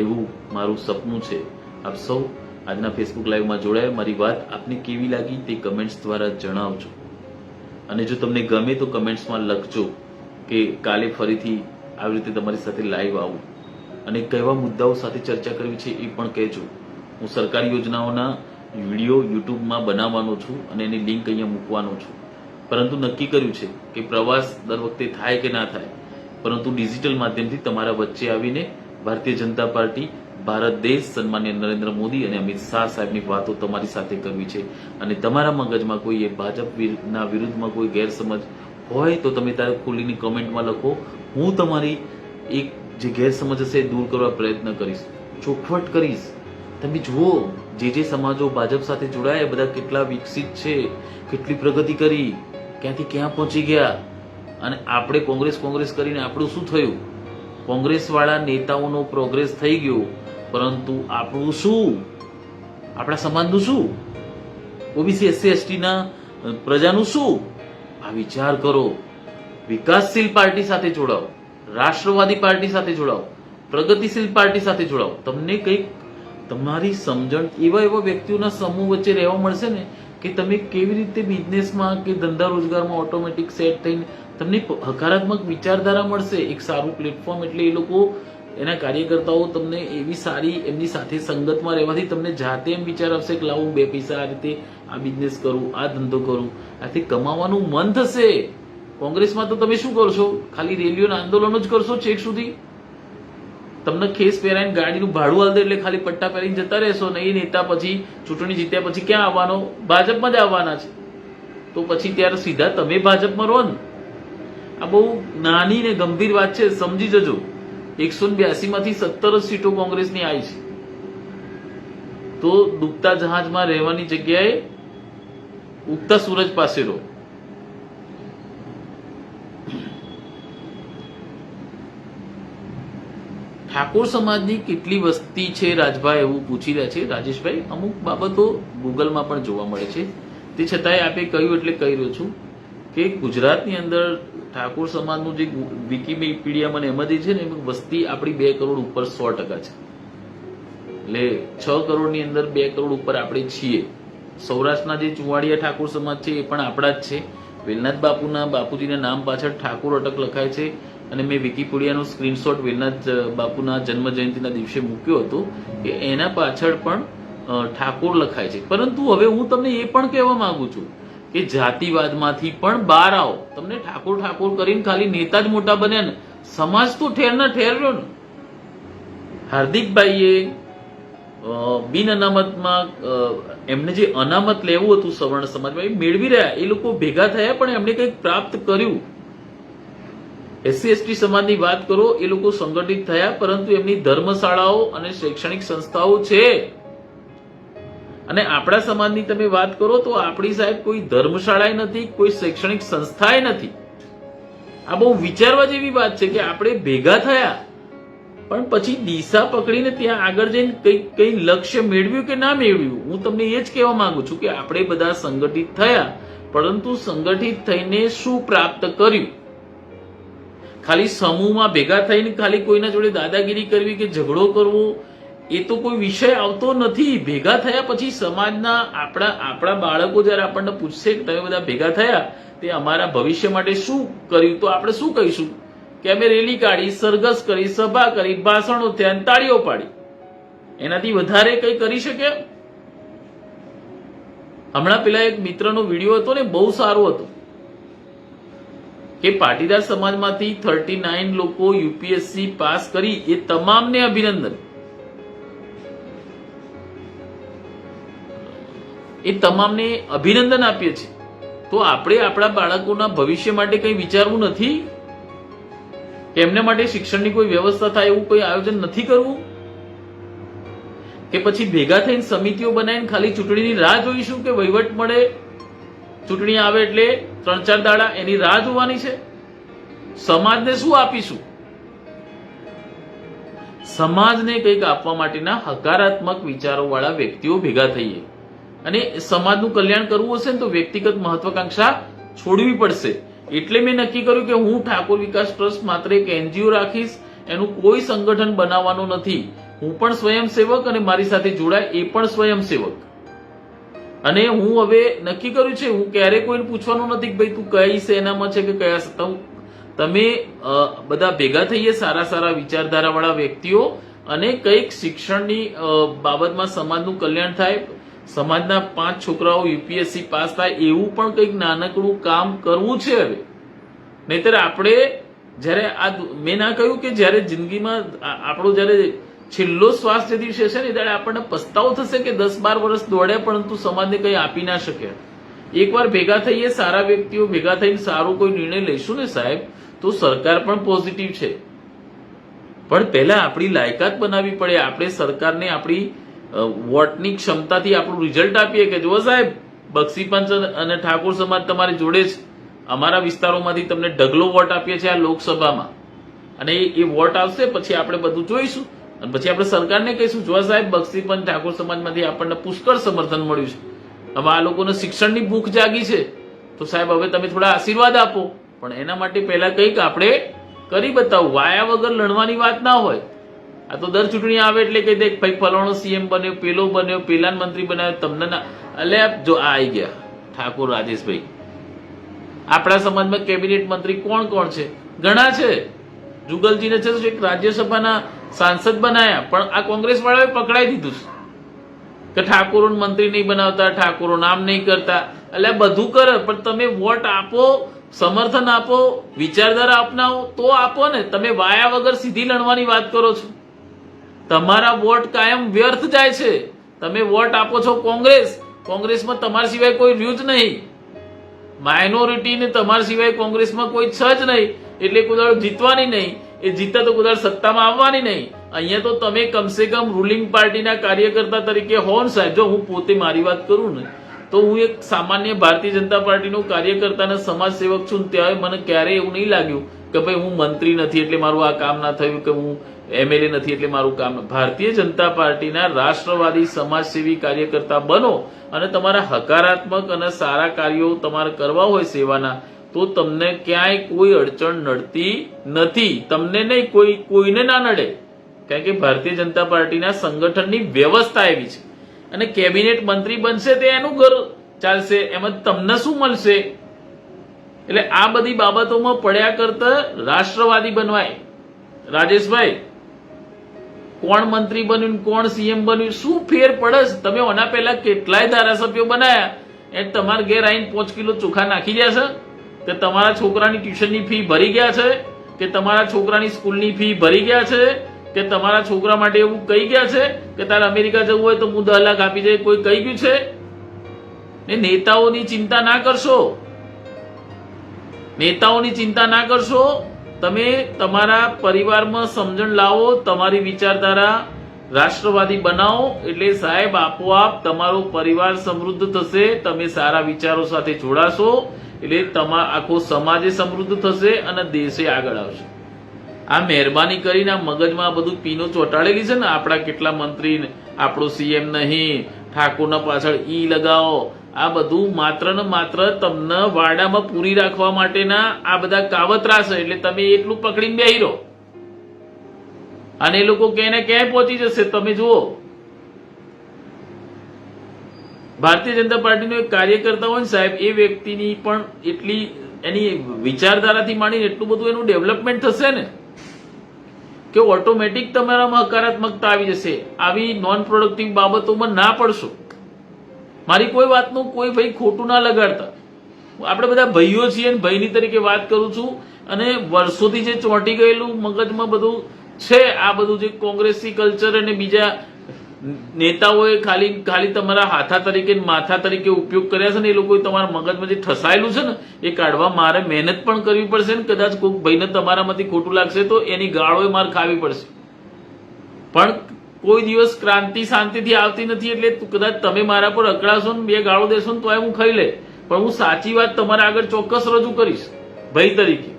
એવું મારું સપનું છે. આપ સૌ આજના ફેસબુક લાઈવમાં જોડાયા. મારી વાત આપને કેવી લાગી તે કમેન્ટ્સ દ્વારા જણાવજો, અને જો તમને ગમે તો કમેન્ટ્સમાં લખજો કે કાલે ફરીથી આવી રીતે તમારી સાથે લાઈવ આવું, અને કેવા મુદ્દાઓ સાથે ચર્ચા કરવી છે એ પણ કહેજો. હું સરકારી યોજનાઓના વિડીયો યુટ્યુબમાં બનાવવાનો છું અને એની લિંક અહીંયા મૂકવાનો છું, પરંતુ નક્કી કર્યું છે કે પ્રવાસ દર વખતે થાય કે ના થાય, પરંતુ ડિજિટલ માધ્યમથી તમારા વચ્ચે આવીને ભારતીય જનતા પાર્ટી, ભારત દેશ, સન્માનીય નરેન્દ્ર મોદી અને અમિત શાહ સાહેબની વાતો તમારી સાથે કરવી છે. અને તમારા મગજમાં કોઈ એ ભાજપના વિરુદ્ધમાં કોઈ ગેરસમજ હોય તો તમે ત્યારે ખુલ્લીની કમેન્ટમાં લખો. હું તમારી એક જે ગેરસમજ હશે દૂર કરવા પ્રયત્ન કરીશ, ચોખવટ કરીશ. તમે જુઓ, જે સમાજો ભાજપ સાથે જોડાયા બધા કેટલા વિકસિત છે, કેટલી પ્રગતિ કરી, ક્યાંથી ક્યાં પહોંચી ગયા. અને આપણે કોંગ્રેસ કરીને આપણું શું થયું? કોંગ્રેસ વાળા નેતાઓનો પ્રોગ્રેસ થઈ ગયો, પરંતુ આપણું શું? આપણા સમાજનું શું? ઓબીસી SC ST ના પ્રજાનું શું? આ વિચાર કરો. વિકાસશીલ પાર્ટી સાથે જોડાઓ, રાષ્ટ્રવાદી પાર્ટી સાથે જોડાઓ, પ્રગતિશીલ પાર્ટી સાથે જોડાઓ. તમને કંઈક તમારી સમજણ એવા વ્યક્તિઓના સમૂહ વચ્ચે રહેવા મળશે ને કે તમે કેવી રીતે બિઝનેસમાં કે ધંધા રોજગારમાં ઓટોમેટિક સેટ થઈને તમને હકારાત્મક વિચારધારા મળશે. એક સારું પ્લેટફોર્મ એટલે એ લોકો, એના કાર્યકર્તાઓ તમને એવી સારી એમની સાથે સંગતમાં રહેવાથી તમને જાતે એમ વિચાર આવશે કે લાવું 2 પૈસા આ રીતે આ બિઝનેસ કરું, આ ધંધો કરું, આથી કમાવાનું મન થશે. કોંગ્રેસમાં તો તમે શું કરશો? ખાલી રેલીઓ આંદોલનો જ કરશો છેક સુધી. તમને ખેસ પહેરાઈને ગાડીનું ભાડું હાલ દે એટલે ખાલી પટ્ટા પહેરીને જતા રહેશો ને એ નેતા પછી ચૂંટણી જીત્યા પછી ક્યાં આવવાનો? ભાજપમાં જ આવવાના છે. તો પછી ત્યારે સીધા તમે ભાજપમાં રહો ને. આ બહુ નાની ને ગંભીર વાત છે, સમજી જજો. 182 માંથી 17 સીટો કોંગ્રેસની આવી છે. તો ડૂબતા જહાજમાં રહેવાની જગ્યાએ ઉગતા સૂરજ પાસે રહો. ઠાકોર સમાજની કેટલી વસ્તી છે રાજભાઈ, એવું પૂછી રહ્યા છે રાજેશભાઈ. અમુક બાબતો ગૂગલમાં પણ જોવા મળે છે, તે છતાંય આપે કહ્યું એટલે કહી રહ્યો છું કે ગુજરાતની અંદર ઠાકોર સમાજનું જે વિકીપીડિયામાં એમાં જે છે ને વસ્તી આપણી 2 કરોડ ઉપર 100% છે. એટલે 6 કરોડની અંદર 2 કરોડ ઉપર આપણે છીએ. સૌરાષ્ટ્રના જે ચુવાડિયા ઠાકોર સમાજ છે એ પણ આપણા જ છે. વેલનાથ બાપુજીના નામ પાછળ ઠાકોર અટક લખાય છે. અને મેં વિકીપીડિયાનો સ્ક્રીનશોટ વેલનાથ બાપુના જન્મ જયંતિના દિવસે મૂક્યો હતો કે એના પાછળ પણ ઠાકોર લખાય છે. પરંતુ હવે હું તમને એ પણ કહેવા માંગુ છું કે જાતિવાદમાંથી પણ બહાર આવો. તમને ઠાકોર કરીને ખાલી નેતા જ મોટા બન્યા ને, સમાજ તો ઠેરના ઠેર રહ્યો ને. હાર્દિકભાઈએ બિન અનામતમાં એમને જે અનામત લેવું હતું સવર્ણ સમાજમાં એ મેળવી રહ્યા. એ લોકો ભેગા થયા પણ એમને કંઈક પ્રાપ્ત કર્યું. SC ST સમાજની વાત કરો, એ લોકો સંગઠિત થયા, પરંતુ એમની ધર્મશાળાઓ અને શૈક્ષણિક સંસ્થાઓ છે. અને આપણા સમાજની તમે વાત કરો તો આપણી સાહેબ કોઈ ધર્મશાળા નથી, કોઈ શૈક્ષણિક સંસ્થાએ નથી. આ બહુ વિચારવા જેવી વાત છે કે આપણે ભેગા થયા પણ પછી દિશા પકડીને ત્યાં આગળ જઈને કઈ લક્ષ્ય મેળવ્યું કે ના મેળવ્યું. હું તમને એ જ કહેવા માંગુ છું કે આપણે બધા સંગઠિત થયા, પરંતુ સંગઠિત થઈને શું પ્રાપ્ત કર્યું? ખાલી સમૂહમાં ભેગા થઈને ખાલી કોઈના જોડે દાદાગીરી કરવી કે ઝઘડો કરવો એ તો કોઈ વિષય આવતો નથી. ભેગા થયા પછી સમાજના આપણા બાળકો જયારે આપણને પૂછશે કે તમે બધા ભેગા થયા તે અમારા ભવિષ્ય માટે શું કર્યું, તો આપણે શું કહીશું કે અમે રેલી કાઢી, સરઘસ કરી, સભા કરી, ભાષણો થયા, તાળીઓ પાડી. એનાથી વધારે કઈ કરી શકે? હમણાં પેલા એક મિત્રનો વિડીયો હતો ને, બહુ સારો હતો કે પાટીદાર સમાજમાંથી 39 લોકો UPSC પાસ કરી, એ તમામને અભિનંદન. એ તમામને અભિનંદન આપીએ છીએ. તો આપણે આપણા બાળકોના ભવિષ્ય માટે કંઈ વિચારવું નથી કે એમને માટે શિક્ષણની કોઈ વ્યવસ્થા થાય એવું કોઈ આયોજન નથી કરવું? કે પછી ભેગા થઈને સમિતિઓ બનાવીને ખાલી ચૂંટણીની રાહ જોઈશું કે વહીવટ મળે, ચૂંટણી આવે એટલે 3-4 દાડા એની રાહ જોવાની છે? સમાજને શું આપીશું? સમાજને કંઈક આપવા માટેના હકારાત્મક વિચારો વાળા વ્યક્તિઓ ભેગા થઈએ. અને સમાજનું કલ્યાણ કરવું હશે ને તો વ્યક્તિગત મહત્વાકાંક્ષા છોડવી પડશે. એટલે મેં નક્કી કર્યું કે હું ઠાકોર વિકાસ ટ્રસ્ટ માત્ર એક NGO રાખીશ, એનું કોઈ સંગઠન બનાવવાનું નથી. હું પણ સ્વયંસેવક અને મારી સાથે જોડાય એ પણ સ્વયંસેવક. અને હું હવે નક્કી કર્યું છે, હું ક્યારેય કોઈને પૂછવાનું નથી કે ભાઈ તું કઈ સેનામાં છે કે કયા સત્તા. તમે બધા ભેગા થઈએ સારા સારા વિચારધારાવાળા વ્યક્તિઓ અને કંઈક શિક્ષણની બાબતમાં સમાજનું કલ્યાણ થાય, સમાજના 5 છોકરાઓ યુપીએસસી પાસ થાય એવું પણ કંઈક નાનકડું કામ કરવું છે હવે. નહીતર આપણે જ્યારે મેં ના કહ્યું કે જ્યારે જિંદગીમાં આપણો જ્યારે છેલ્લો શ્વાસ જે દિવસે છે ને ત્યારે આપણને પસ્તાવો થશે કે 10-12 વર્ષ દોડ્યા પરંતુ સમાજને કંઈ આપી ના શક્યા. એકવાર ભેગા થઈએ સારા વ્યક્તિઓ ભેગા થઈને સારો કોઈ નિર્ણય લઈશું ને સાહેબ, તો સરકાર પણ પોઝિટિવ છે. પણ પહેલા આપણી લાયકાત બનાવવી પડે. આપણે સરકારને આપણી વોટની ક્ષમતાથી આપણું રિઝલ્ટ આપીએ કે જુઓ સાહેબ, બક્ષીપંચ અને ઠાકોર સમાજ તમારી જોડે છે, અમારા વિસ્તારોમાંથી તમને ઢગલો વોટ આપીએ છીએ આ લોકસભામાં, અને એ વોટ આવશે પછી આપણે બધું જોઈશું અને પછી આપણે સરકારને કહીશું જો સાહેબ બક્ષીપંચ ઠાકોર સમાજમાંથી આપણને પુષ્કળ સમર્થન મળ્યું છે, હવે આ લોકોને શિક્ષણની ભૂખ જાગી છે, તો સાહેબ હવે તમે થોડા આશીર્વાદ આપો. પણ એના માટે પહેલા કંઈક આપણે કરી બતાવું. વાયા વગર લડવાની વાત ના હોય. આ તો દર ચૂંટણી આવે એટલે કહી દે ભાઈ ફલાણો સીએમ બન્યો, પેલો બન્યો, પેલા મંત્રી બનાવ્યો, તમને ના એટલે જો આ આવી ગયા ઠાકોર રાજેશભાઈ. આપણા સમાજમાં કેબિનેટ મંત્રી કોણ કોણ છે? ઘણા છે. જુગલજીને છે એક રાજ્યસભાના સાંસદ બનાયા, પણ આ કોંગ્રેસ વાળાએ પકડાઈ દીધું છે કે ઠાકોરો મંત્રી નહીં બનાવતા, ઠાકોરો નામ નહીં કરતા. એટલે બધું કરે પણ તમે વોટ આપો, સમર્થન આપો, વિચારધારા અપનાવો તો આપો ને. તમે વાયા વગર સીધી લડવાની વાત કરો છો. તમારા વોટ કાયમ વ્યર્થ જાય છે. તમે વોટ આપો છો કોંગ્રેસમાં તમારા સિવાય કોઈ રહ્યું જ નહીં. માઇનોરિટીને તમારા સિવાય કોંગ્રેસમાં કોઈ છે જ નહીં, એટલે કોઈ જીતવાની નહીં. એ જીતે તો કોઈ સત્તામાં આવવાની નહીં. અહીંયા તો તમે કમસે કમ રૂલિંગ પાર્ટીના કાર્યકર્તા તરીકે હો ને સાહેબ. જો હું પોતે મારી વાત કરું ને તો હું એક સામાન્ય ભારતીય જનતા પાર્ટીનો કાર્યકર્તા અને સમાજ સેવક છું. ત્યારે મને ક્યારેય એવું નહીં લાગ્યું કે ભાઈ હું મંત્રી નથી એટલે મારું આ કામ ના થયું, કે હું એમએલએ નથી એટલે મારું કામ. ભારતીય જનતા પાર્ટીના રાષ્ટ્રવાદી સમાજસેવી કાર્યકર્તા બનો અને તમારા હકારાત્મક અને સારા કાર્યો તમારે કરવા હોય સેવાના, તો તમને ક્યાંય કોઈ અડચણ નડતી નથી. તમને નહીં, કોઈને ના નડે. કારણ કે ભારતીય જનતા પાર્ટીના સંગઠનની વ્યવસ્થા એવી છે. અને કેબિનેટ મંત્રી બનશે તે એનું ઘર ચાલશે, એમાં તમને શું મળશે? એટલે આ બધી બાબતોમાં પડ્યા કરતા રાષ્ટ્રવાદી બનવાય. રાજેશભાઈ, કોણ મંત્રી બન્યું, કોણ સીએમ બન્યું, શું ફેર પડે છે? તમે આના પહેલા કેટલાય ધારાસભ્યો બનાયા, એ તમારા ઘેર આવીને 5 કિલો ચોખા નાખી ગયા છે? કે તમારા છોકરાની ટ્યુશનની ફી ભરી ગયા છે? કે તમારા છોકરાની સ્કૂલની ફી ભરી ગયા છે? કે તમારા છોકરા માટે એવું કહી ગયા છે કે તારે અમેરિકા જવું હોય તો હું 10 લાખ આપી જાય? કોઈ કહી ગયું છે? ને નેતાઓની ચિંતા ના કરશો. નેતાઓની ચિંતા ના કરશો. તમે તમારા પરિવારમાં સમજણ લાવો, તમારી વિચારધારા રાષ્ટ્રવાદી બનાવો, એટલે સાહેબ આપોઆપ તમારો પરિવાર સમૃદ્ધ થશે. તમે સારા વિચારો સાથે જોડાશો એટલે આખો સમાજે સમૃદ્ધ થશે અને દેશે આગળ આવશે. આ મહેરબાની કરીને આ મગજમાં બધું પીનો ચોંટાડેલી છે ને, આપણા કેટલા મંત્રી, આપણો સીએમ નહીં, ઠાકોરના પાછળ ઈ લગાવો, આ બધું માત્ર ને માત્ર તમને વાડામાં પૂરી રાખવા માટેના આ બધા કાવતરા છે. એટલે તમે એટલું પકડીને બેહી રહો અને એ લોકો ક્યાંય ને ક્યાંય પહોંચી જશે. તમે જુઓ, ભારતીય જનતા પાર્ટીનો એક કાર્યકર્તા હોય ને સાહેબ, એ વ્યક્તિની પણ એટલી એની વિચારધારાથી માંડીને એટલું બધું એનું ડેવલપમેન્ટ થશે ને કે ઓટોમેટિક તમારામાં હકારાત્મકતા આવી જશે. આવી નોન પ્રોડક્ટિવ બાબતોમાં ના પડશો. મારી કોઈ વાતનું કોઈ ભાઈ ખોટું ના લગાડતા. આપણે બધા ભાઈઓ છીએ ને ભાઈની તરીકે વાત કરું છું. અને વર્ષોથી જે ચોંટી ગયેલું મગજમાં બધું છે, આ બધું જે કોંગ્રેસી કલ્ચર અને બીજા નેતાઓએ ખાલી તમારા હાથા તરીકે માથા તરીકે ઉપયોગ કર્યા છે ને, એ લોકોએ તમારા મગજમાં જે ઠસાયેલું છે ને એ કાઢવા મારે મહેનત પણ કરવી પડશે ને કદાચ કોઈ ભાઈને તમારામાંથી ખોટું લાગશે તો એની ગાળોએ માર ખાવી પડશે. પણ કોઈ દિવસ ક્રાંતિ શાંતિથી આવતી નથી. એટલે કદાચ તમે મારા પર અકળાશો ને 2 ગાળો દેશો ને તો હું ખાઈ લે, પણ હું સાચી વાત તમારા આગળ ચોક્કસ રજૂ કરીશ ભાઈ તરીકે.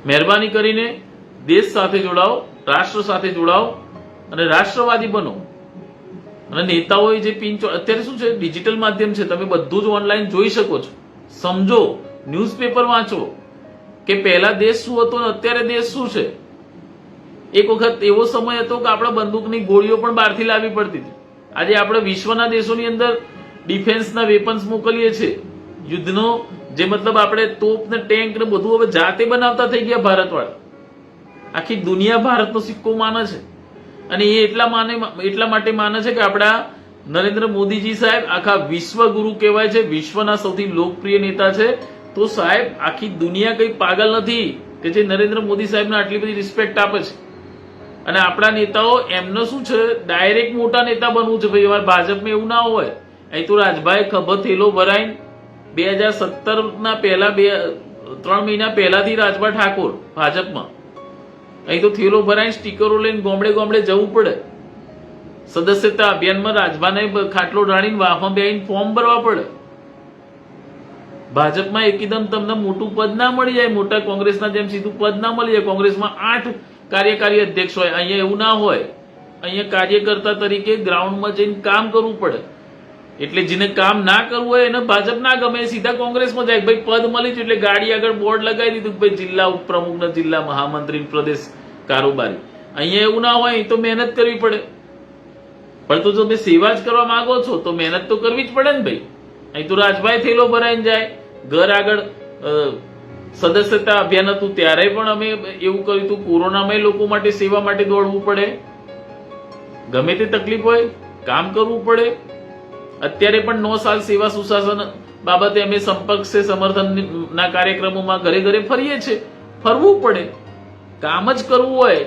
મહેરબાની કરીને દેશ સાથે જોડાઓ, રાષ્ટ્ર સાથે જોડાઓ અને રાષ્ટ્રવાદી બનો. અને નેતાઓએ જે અત્યારે શું છે, ડિજિટલ માધ્યમ છે, તમે બધું જ ઓનલાઈન જોઈ શકો છો. સમજો, ન્યૂઝપેપર વાંચો કે પહેલા દેશ શું હતો ને અત્યારે દેશ શું છે. એક વખત એવો સમય હતો કે આપણે બંદૂકની ગોળીઓ પણ બહારથી લાવવી પડતી હતી. આજે આપણે વિશ્વના દેશોની અંદર ડિફેન્સના વેપન્સ મોકલીએ છીએ, યુદ્ધનો જે મતલબ આપણે તોપ ને ટેન્ક ને બધું હવે જાતે બનાવતા થઈ ગયા ભારતવાળા. આખી દુનિયા ભારતનો સિક્કો માને છે અને એ એટલા માટે માને છે કે આપણા નરેન્દ્ર મોદીજી સાહેબ આખા વિશ્વ ગુરુ કહેવાય છે, વિશ્વના સૌથી લોકપ્રિય નેતા છે. તો સાહેબ આખી દુનિયા કઈ પાગલ નથી કે જે નરેન્દ્ર મોદી સાહેબને આટલી બધી રિસ્પેક્ટ આપે છે. અને આપણા નેતાઓ એમનો શું છે, ડાયરેક્ટ મોટા નેતા બનવું છે. ભાઈ અમારા ભાજપમાં એવું ના હોય. અહીં તો રાજભાઈ ખભો થેલો ભરાઈને 2017 પહેલા 3 મહિના પહેલાથી રાજભા ઠાકોર ભાજપમાં, અહીં તો થેલો ભરાઈને સ્ટીકરો લઈને ગોમડે ગોમડે જવું પડે. સદસ્યતા અભિયાનમાં રાજભાને ખાટલો ઢાળીને વાફમાં બેહીને ફોર્મ ભરવા પડે. ભાજપમાં એકદમ તમને મોટું પદ ના મળી જાય, મોટા કોંગ્રેસના જેમ સીધું પદ ના મળી જાય. કોંગ્રેસમાં 8 કાર્યકારી અધ્યક્ષ હોય, અહીંયા એવું ના હોય. અહીંયા કાર્યકર્તા તરીકે ગ્રાઉન્ડમાં જઈને કામ કરવું પડે. એટલે જેને કામ ના કરવું હોય એને ભાજપ ના ગમે, સીધા કોંગ્રેસમાં જાય. ભાઈ પદ મળી છે એટલે ગાડી આગળ બોર્ડ લગાવી દીધું, ભાઈ જિલ્લા ઉપપ્રમુખ ને જિલ્લા મહામંત્રી પ્રદેશ કારોબારી. અહીંયા એવું ના હોય, અહીં તો મહેનત કરવી પડે. પણ તો જો તમે સેવા જ કરવા માંગો છો તો મહેનત તો કરવી જ પડે ને ભાઈ. અહીં તો રાજભાઈ થેલો ભરાઈને જાય. ઘર આગળ સદસ્યતા અભિયાન હતું ત્યારે પણ અમે એવું કર્યું હતું. કોરોનામાં લોકો માટે સેવા માટે દોડવું પડે, ગમે તે તકલીફ હોય કામ કરવું પડે. અત્યારે પણ 9 સાલ સેવા સુશાસન બાબતે અમે સંપર્ક છે સમર્થનના કાર્યક્રમોમાં ઘરે ઘરે ફરીએ છીએ. ફરવું પડે, કામ જ કરવું હોય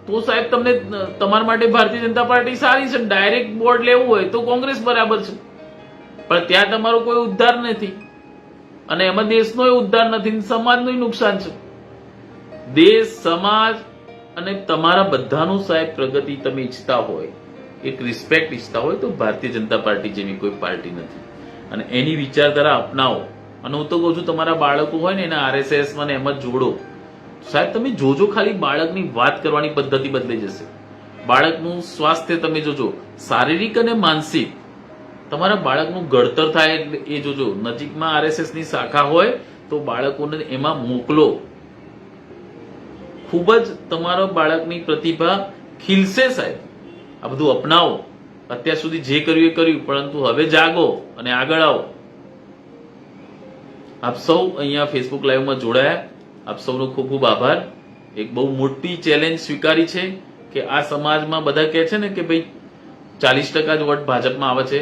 તો સાહેબ તમને તમારા માટે ભારતીય જનતા પાર્ટી સારી છે. ડાયરેક્ટ બોર્ડ લેવું હોય તો કોંગ્રેસ બરાબર છે, પણ ત્યાં તમારો કોઈ ઉદ્ધાર નથી અને એમાં દેશનો ઉદ્ધાર નથી, સમાજનું નુકસાન છે. દેશ, સમાજ અને તમારા બધાનું સાહેબ પ્રગતિ તમે ઈચ્છતા હોય, એક રિસ્પેક્ટ ઈચ્છતા હોય તો ભારતીય જનતા પાર્ટી જેવી કોઈ પાર્ટી નથી. અને એની વિચારધારા અપનાવો. અને હું તો કહું છું તમારા બાળકો હોય ને એને RSS માં એમ જ જોડો. સાહેબ તમે જોજો, ખાલી બાળકની વાત કરવાની પદ્ધતિ બદલાઈ જશે. બાળકનું સ્વાસ્થ્ય તમે જોજો, શારીરિક અને માનસિક તમારા બાળકનું ઘડતર થાય એટલે એ જોજો. નજીકમાં RSS ની શાખા હોય તો બાળકોને એમાં મોકલો. ખૂબ જ તમારા બાળકની પ્રતિભા ખીલશે સાહેબ. આ બધું અપનાવો. અત્યાર સુધી જે કર્યું એ કર્યું, પરંતુ હવે જાગો અને આગળ આવો. આપ સૌ અહીંયા ફેસબુક લાઈવમાં જોડાયા, આપ સૌનો ખૂબ ખૂબ આભાર. એક બહુ મોટી ચેલેન્જ સ્વીકારી છે કે આ સમાજમાં બધા કહે છે ને કે ભાઈ 40% જ વોટ ભાજપમાં આવે છે,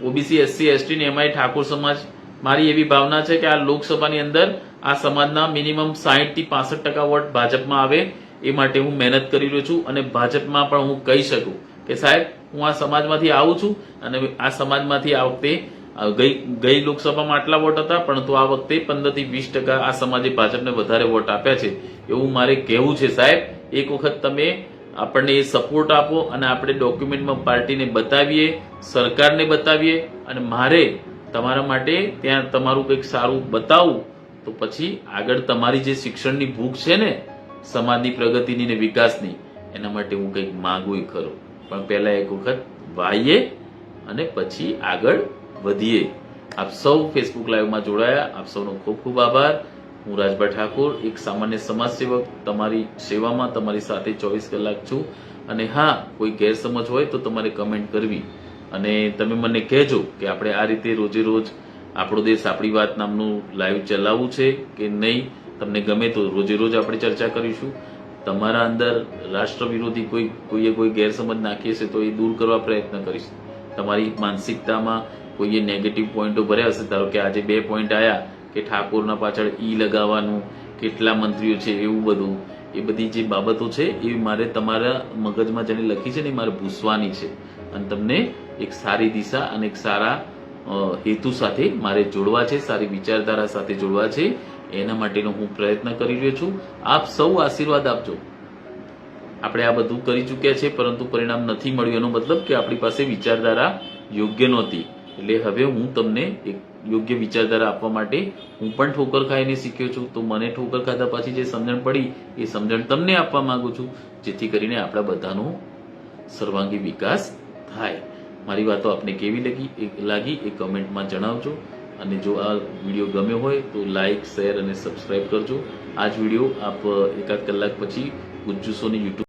OBC SC ST ને એમાંય ઠાકોર સમાજ. મારી એવી ભાવના છે કે આ લોકસભાની અંદર આ સમાજના મિનિમમ 60 થી 65% વોટ ભાજપમાં આવે એ માટે હું મહેનત કરી રહ્યો છું. અને ભાજપમાં પણ હું કહી શકું કે સાહેબ હું આ સમાજમાંથી આવું છું અને આ સમાજમાંથી આ વખતે ગઈ લોકસભામાં આટલા વોટ હતા, પરંતુ આ વખતે 15 થી 20% આ સમાજે ભાજપને વધારે વોટ આપ્યા છે એવું મારે કહેવું છે. સાહેબ એક વખત તમે આપણને એ સપોર્ટ આપો અને આપણે ડોક્યુમેન્ટમાં પાર્ટીને બતાવીએ, સરકારને બતાવીએ. અને મારે તમારા માટે ત્યાં તમારું કંઈક સારું બતાવું તો પછી આગળ તમારી જે શિક્ષણની ભૂખ છે ને, સમાજની પ્રગતિની ને વિકાસની, એના માટે હું કંઈક માંગું ખરો. પણ પહેલા એક વખત વાઈએ અને પછી આગળ વધીએ. આપ સૌ ફેસબુક લાઈવમાં જોડાયા, આપ સૌનો ખૂબ ખૂબ આભાર. હું રાજભા ઠાકોર, એક સામાન્ય સમાજ સેવક, તમારી સેવામાં તમારી સાથે 24 કલાક છું. અને હા, કોઈ ગેરસમજ હોય તો તમારે કમેન્ટ કરવી અને તમે મને કહેજો કે આપણે આ રીતે રોજે રોજ આપણો દેશ આપણી વાત નામનું લાઈવ ચલાવવું છે કે નહીં. તમને ગમે તો રોજે રોજ આપણે ચર્ચા કરીશું. તમારા અંદર રાષ્ટ્ર વિરોધી કોઈએ કોઈ ગેરસમજ નાખી હશે તો એ દૂર કરવા પ્રયત્ન કરીશ. તમારી માનસિકતામાં કોઈએ નેગેટિવ પોઈન્ટો ભર્યા હશે, ધારો કે આજે 2 પોઈન્ટ આવ્યા કે ઠાકોરના પાછળ લગાવવાનું, કેટલા મંત્રીઓ છે, એવું બધું, એ બધી જે બાબતો છે એ મારે તમારા મગજમાં જેને લખી છે ને એ મારે ભૂસવાની છે અને તમને એક સારી દિશા અને એક સારા હેતુ સાથે મારે જોડવા છે, સારી વિચારધારા સાથે જોડવા છે. એના માટેનો હું પ્રયત્ન કરી રહ્યો છું. આપ સૌ આશીર્વાદ આપજો. આપણે આ બધું કરી ચૂક્યા છે પરંતુ પરિણામ નથી મળ્યું, એનો મતલબ કે આપણી પાસે વિચારધારા યોગ્ય નહોતી. એટલે હવે હું તમને એક યોગ્ય વિચારધારા આપવા માટે હું પણ ઠોકર ખાઈને શીખ્યો છું. તો મને ઠોકર ખાધા પછી જે સમજણ પડી એ સમજણ તમને આપવા માંગુ છું, જેથી કરીને આપણા બધાનો સર્વાંગી વિકાસ થાય. મારી વાતો આપને કેવી લાગી એ કમેન્ટમાં જણાવજો. અને જો આ વિડીયો ગમ્યો હોય તો લાઈક, શેર અને સબસ્ક્રાઇબ કરજો. આ જ વિડીયો આપ 1-8 કલાક પછી ગુજ્જુ સોની યુટ્યુબ